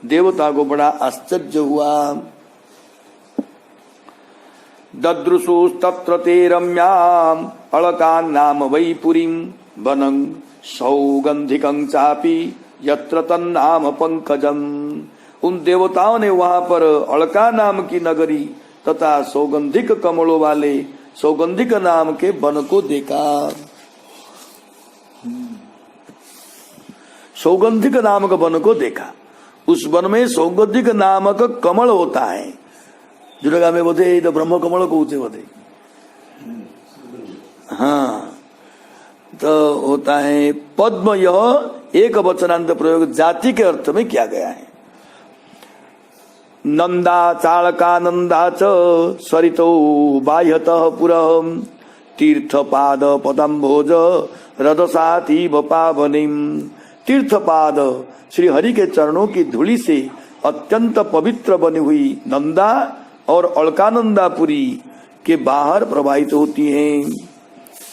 देवता को बड़ा आश्चर्य हुआ। ददृशुस्तत्र ते रम्याम् अलकां नाम वै पुरीं वनं सौगंधिकं चापि यत्र तन्नाम पंकजम। उन देवताओं ने वहां पर अलका नाम की नगरी तथा सौगंधिक कमलों वाले सौगंधिक नाम के वन को देखा। सौगंधिक नामक वन को देखा। उस वन में सौगंधिक नामक कमल होता है। जुड़ेगा में बोधे तो ब्रह्म कमल को बोधे हाँ, तो होता है पद्म, यह एक वचनांत प्रयोग जाति के अर्थ में किया गया है। नंदा चालका नंदा च सरितो बाह्यतः पुरः तीर्थपाद पदम्भोज रदसातीव पावनिम। तीर्थपाद श्री हरि के चरणों की धूलि से अत्यंत पवित्र बनी हुई नंदा और अलकानंदापुरी के बाहर प्रवाहित होती हैं।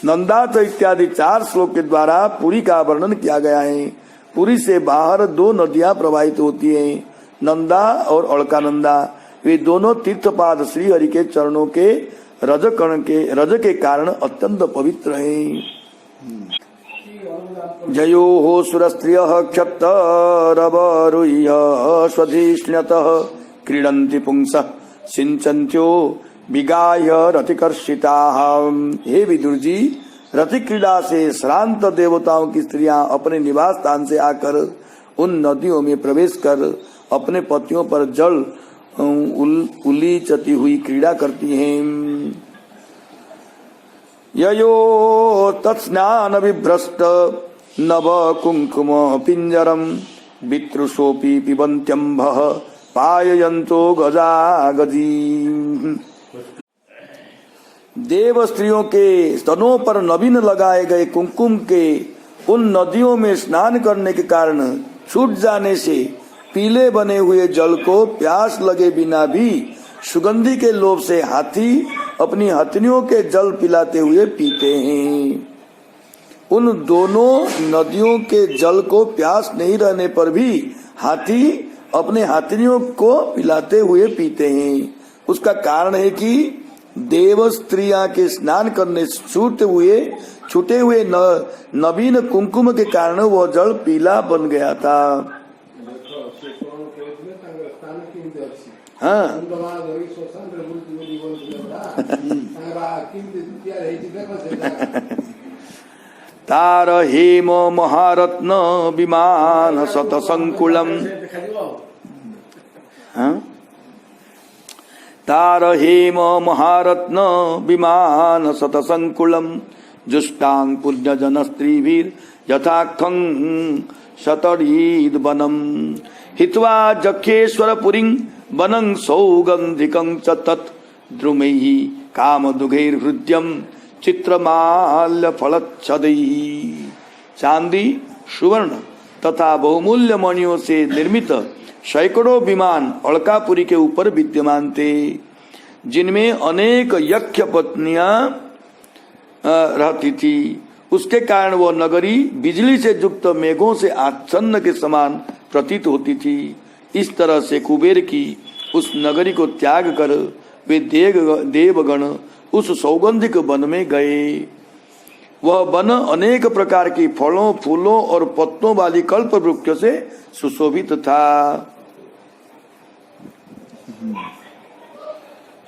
नंदा तो इत्यादि 4 श्लोक के द्वारा पुरी का वर्णन किया गया है। पुरी से बाहर 2 नदियां प्रवाहित होती हैं, नंदा और अलकानंदा। वे दोनों तीर्थपाद श्री हरि के चरणों के रज के कारण अत्यंत पवित्र हैं। जयो हो सुरस्त्रिय क्षत्रवरुह्य स्वधिष्ण्यतः क्रीडन्ति पुंसः सिंचन्त्यो विगाय रतिकर्षिता। हे विदुर जी, रति क्रीड़ा से श्रांत देवताओं की स्त्रियां अपने निवास स्थान से आकर उन नदियों में प्रवेश कर अपने पतियों पर जल उलीचती हुई क्रीड़ा करती हैं। ययो तत्स्नान विभ्रष्ट नव कुंकुम पिंजरम वितृषोपि पिबन्त्यम्भः पाययन्तो गजा गजी। देव स्त्रियों के स्तनों पर नवीन लगाए गए कुंकुम के उन नदियों में स्नान करने के कारण छूट जाने से पीले बने हुए जल को प्यास लगे बिना भी सुगंधि के लोभ से हाथी अपनी हथनियों के जल पिलाते हुए पीते हैं। उन दोनों नदियों के जल को प्यास नहीं रहने पर भी हाथी अपने हाथनियों को पिलाते हुए पीते हैं। उसका कारण है कि देव स्त्रियां के स्नान करने छूटे हुए नवीन कुंकुम के कारण वह जल पीला बन गया था। हाँ, तार हेम महारत्न विमान शतसंकुलम। हाँ, तार हेम महारत्न विमान शतसंकुलम जुष्टांग पुण्य जन स्त्रीवीर यथाख्यं शतरीद वनम हित्वा जखेश्वर पुरीं वनं सौगंधिकं च तत् द्रुमैहि कामदुघैर्हृद्यं चित्रमाल्य फलच्छदैः। चांदी, सुवर्ण तथा बहुमूल्य मणियों से निर्मित सैकड़ों विमान अलकापुरी के ऊपर विद्यमान थे, जिनमें अनेक यक्ष पत्नियां रहती थी। उसके कारण वह नगरी बिजली से युक्त मेघों से आच्छन्न के समान प्रतीत होती थी। इस तरह से कुबेर की उस नगरी को त्याग कर वे देवगण उस सौगंधिक वन में गए। वह वन अनेक प्रकार की फलों, फूलों और पत्तों वाली कल्प वृक्ष से सुशोभित था।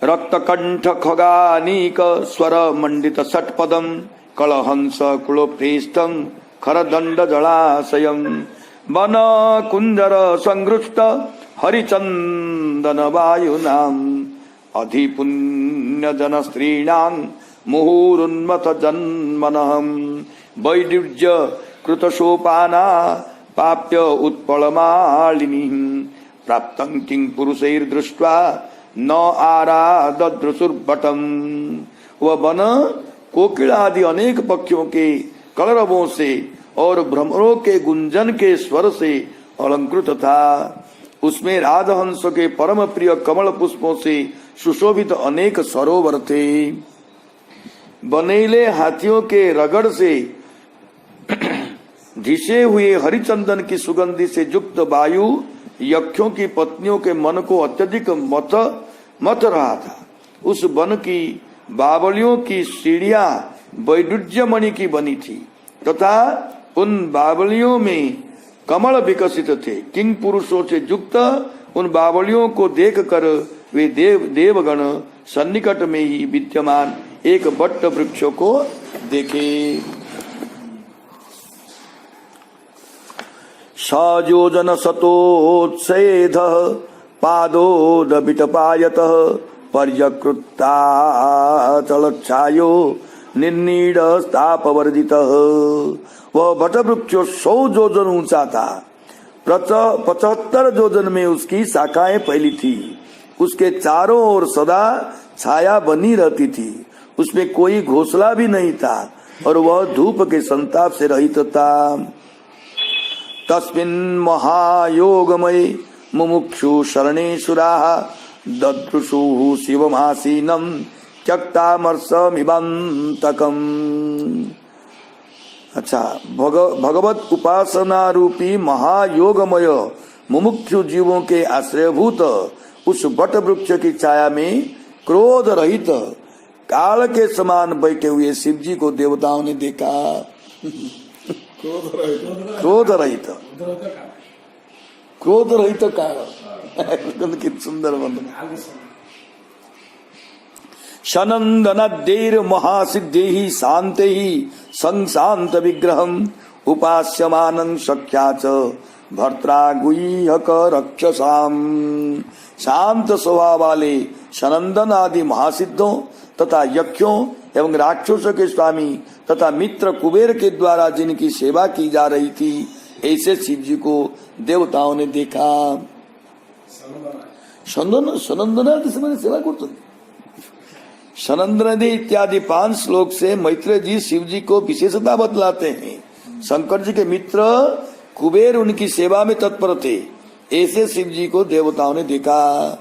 रक्तकंठ खगानीक स्वर मंडित षटपदम कलहंस कुलोप्रेष्टम खरदंड जलाशयम वन कुंजर संगृष्ट हरिचंदन वायुनाम अधिपुण्य जन स्त्रीणां मुहुरुन्मथ जन्मनहं वैदुर्य कृतशोपाना पाप्य उत्पलमालिनी प्राप्तं किं पुरुषैर्दृष्ट्वा न आरादद्रुसुर्भटम। वह वन कोकिल आदि अनेक पक्षियों के कलरवों से और भ्रमरों के गुंजन के स्वर से अलंकृत था। उसमें राजहंस के परम प्रिय कमल पुष्पों से सुशोभित अनेक सरोवर थे। बनेले हाथियों के रगड़ से ढिसे हुए हरिचंदन की सुगंधि से युक्त वायु यक्षों की पत्नियों के मन को अत्यधिक मत रहा था। उस वन की बावलियों की सीढ़ियां वैडूर्य मणि की बनी थी तथा उन बावलियों में कमल विकसित थे। किंग पुरुषों से युक्त उन बावलियों को देखकर वे देवगण सन्निकट में ही विद्यमान एक बट्ट वृक्ष को देखे। सयोजन शतोत्सेध पादोदबिटपायतः पर्यकृता चलच्छायो निर्नीड तापवर्जित। वह वटवृक्ष 100 योजन ऊंचा था। 75 योजन में उसकी शाखाएं फैली थी। उसके चारों ओर सदा छाया बनी रहती थी। उसमें कोई घोंसला भी नहीं था और वह धूप के संताप से रहित था। तस्मिन् महायोगमय मुमुक्षु शरणेशुराः ददृशुः शिवमासीनं त्यक्तामर्षमिवान्तकम्। अच्छा, भगवत उपासना रूपी महायोगमय मुमुक्षु जीवों के आश्रयभूत उस वट वृक्ष की छाया में क्रोध रहित काल के समान बैठे हुए शिव जी को देवताओं ने देखा। क्रोध रहित काल कितना सुंदर वर्णन। शनंदनद्दैर महासिद्धि शांते संशांत विग्रहम उपास्यमानं सख्या च भर्त्रा गुह्यक रक्षसाम। शांत स्वभाव वाले शनंदन आदि महासिद्धों तथा यक्षों एवं राक्षसों के स्वामी तथा मित्र कुबेर के द्वारा जिनकी सेवा की जा रही थी, ऐसे शिव जी को देवताओं ने देखा। सनंदन आदि से मैंने सेवा करते सनंदन इत्यादि 5 श्लोक से मैत्रेय जी शिव जी को विशेषता बतलाते हैं। शंकर जी के मित्र कुबेर उनकी सेवा में तत्पर थे। ऐसे शिव जी को देवताओं ने देखा।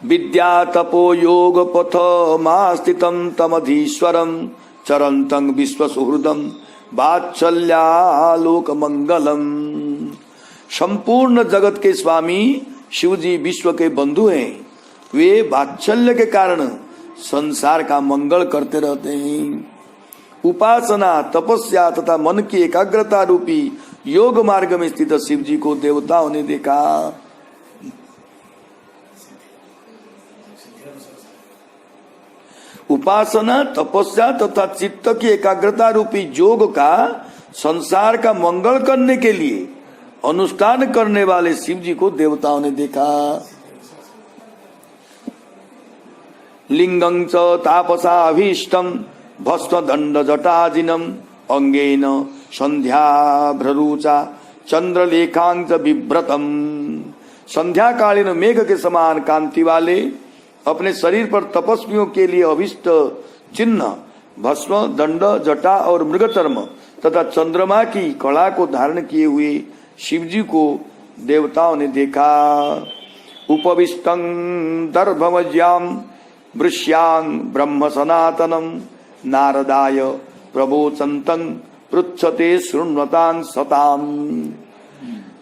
विद्या तपो योग पथ मास्थितं तमधीश्वरं चरन्तं विश्व सुहृदं वात्सल्यालोक मंगलम। संपूर्ण जगत के स्वामी शिव जी विश्व के बंधु हैं। वे वात्सल्य के कारण संसार का मंगल करते रहते हैं। उपासना तपस्या तथा मन की एकाग्रता रूपी योग मार्ग में स्थित शिव जी को देवताओं ने देखा। उपासना तपस्या तथा चित्त की एकाग्रता रूपी योग का संसार का मंगल करने के लिए अनुष्ठान करने वाले शिव जी को देवताओं ने देखा। लिंगं च तापसा अभीष्टम भस्म दंड जटाजिनम अंगेन संध्याभ्ररुचा चंद्रलेखांच विभ्रतम। संध्याकालीन मेघ के समान कांति वाले अपने शरीर पर तपस्वियों के लिए अभिष्ट चिन्ह भस्म दंड जटा और मृगचर्म तथा चंद्रमा की कला को धारण किए हुए शिवजी को देवताओं ने देखा। उपविष्टं दर्भमज्याम वृष्यां ब्रह्म सनातनम नारदाय प्रबोचन्तं पृच्छते शृण्वतां सताम।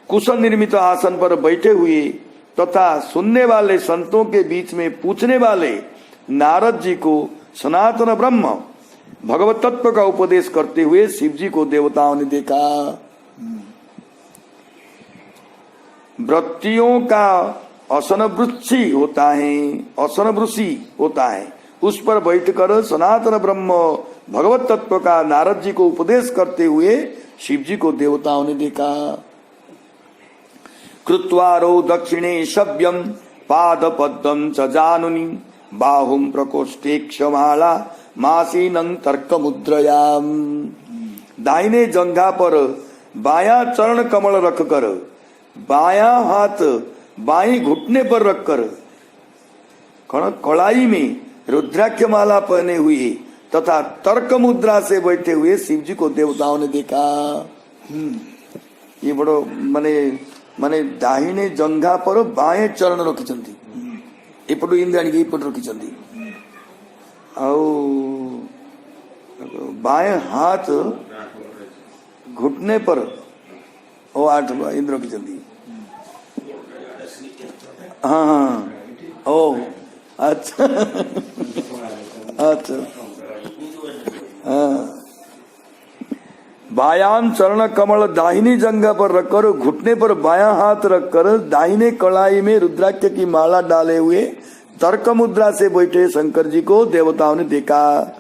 कुशल निर्मित आसन पर बैठे हुए तथा सुनने वाले संतों के बीच में पूछने वाले नारद जी को सनातन ब्रह्म भगवत तत्व का उपदेश करते हुए शिव जी को देवताओं ने देखा। वृत्तियों का असनवृषि होता है, असनवृषि होता है, उस पर बैठकर सनातन ब्रह्म भगवत तत्व का नारद जी को उपदेश करते हुए शिव जी को देवताओं ने देखा। कृत्वारो दक्षिणे शव्यम पाद पद्मं च जानुनि बाहुं प्रकोष्ठे क्षमाला मासीनं तर्क मुद्रयाम। दाहिने जंघा पर बायां चरण कमल रखकर बायां हाथ बाई घुटने पर रखकर कलाई में रुद्राक्ष माला पहने हुए तथा तर्क मुद्रा से बैठे हुए शिव जी को देवताओं ने देखा। ये बड़ो माने दाहिने जंघा पर बाएं चरण रखिछंती, एपटू इंद्राणी एपटू रखिछंती और बाएं हाथ घुटने पर ओ 8 इंद्र रखिछंती। हाँ ओ अच्छा अच्छा हाँ। बायां चरण कमल दाहिनी जंघा पर रखकर घुटने पर बायां हाथ रखकर दाहिने कलाई में रुद्राक्ष की माला डाले हुए तर्क मुद्रा से बैठे शंकर जी को देवताओं ने देखा।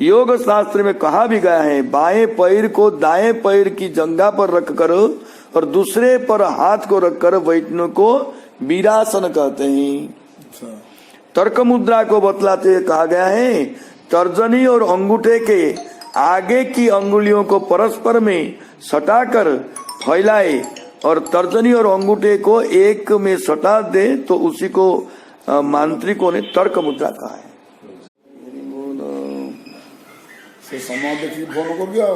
योग शास्त्र में कहा भी गया है, बाएं पैर को दाएं पैर की जंघा पर रखकर और दूसरे पर हाथ को रखकर बैठने को वीरासन कहते हैं। तर्क मुद्रा को बतलाते हुए कहा गया है, तर्जनी और अंगूठे के आगे की अंगुलियों को परस्पर में सटाकर फैलाए और तर्जनी और अंगूठे को एक में सटा दे तो उसी को मांत्रिकों ने तर्क मुद्रा कहा है। से समय देखिए फोन कर दिया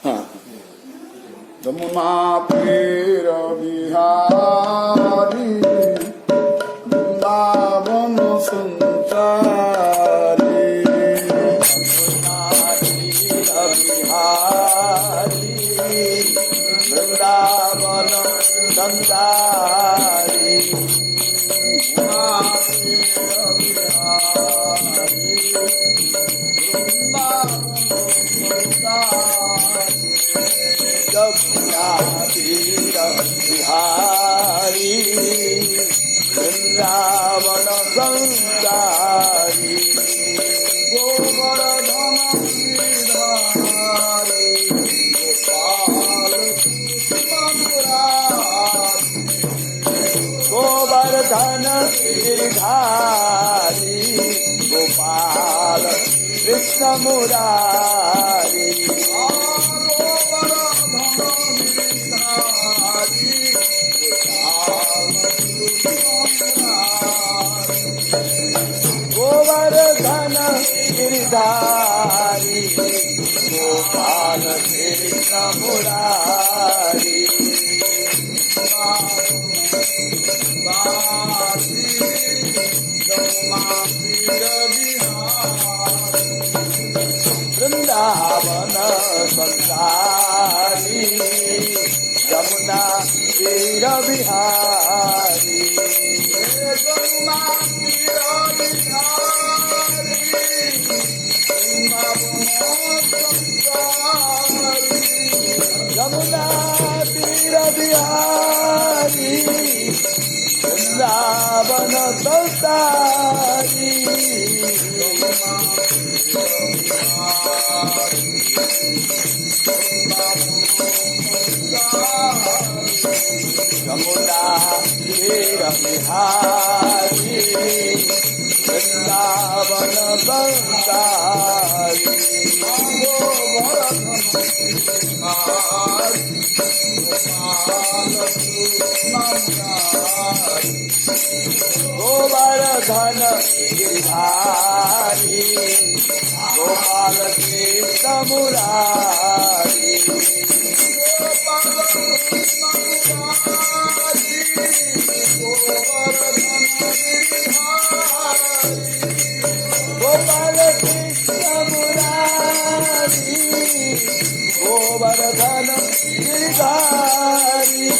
हाँ जमुना तीर बिहारी वृंदावन संचारी वृंदावन संचारी बिहारी वृंदावन संसारी गोवर्धन गिरधारी गोपाल कृष्ण मुरारी गोवर्धन गिरधारी गोपाल कृष्ण मुरारी वृंदावन संसारी यमुना तीर बिहारी यमुना तीर बिहारी यमुना तीर बिहारी वृंदावन संसारी यमुना तीर बिहारी वृंदावन संसारी गोवर्धन गिरधारी गोपाल कृष्ण मुरारी गोपाल कृष्ण मुरारी गोवर्धन गिरधारी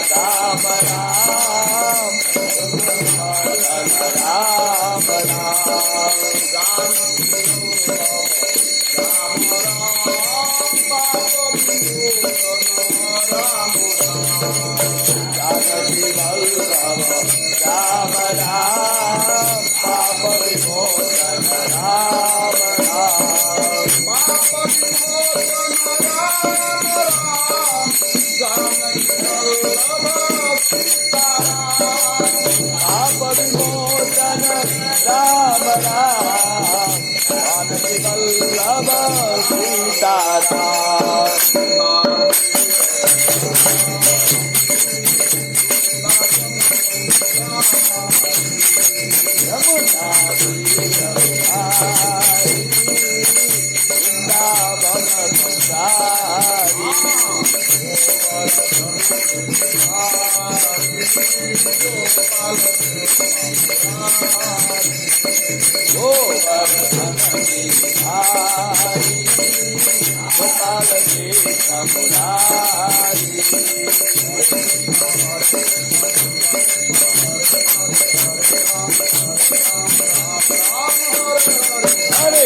राम राम राम जानकी वल्लभ राम राम पाप विमोचन राम राम पाप विमोचन राम राम जानकी वल्लभ पाप विमोचन राम राम जानकी वल्लभ सीताराम Hare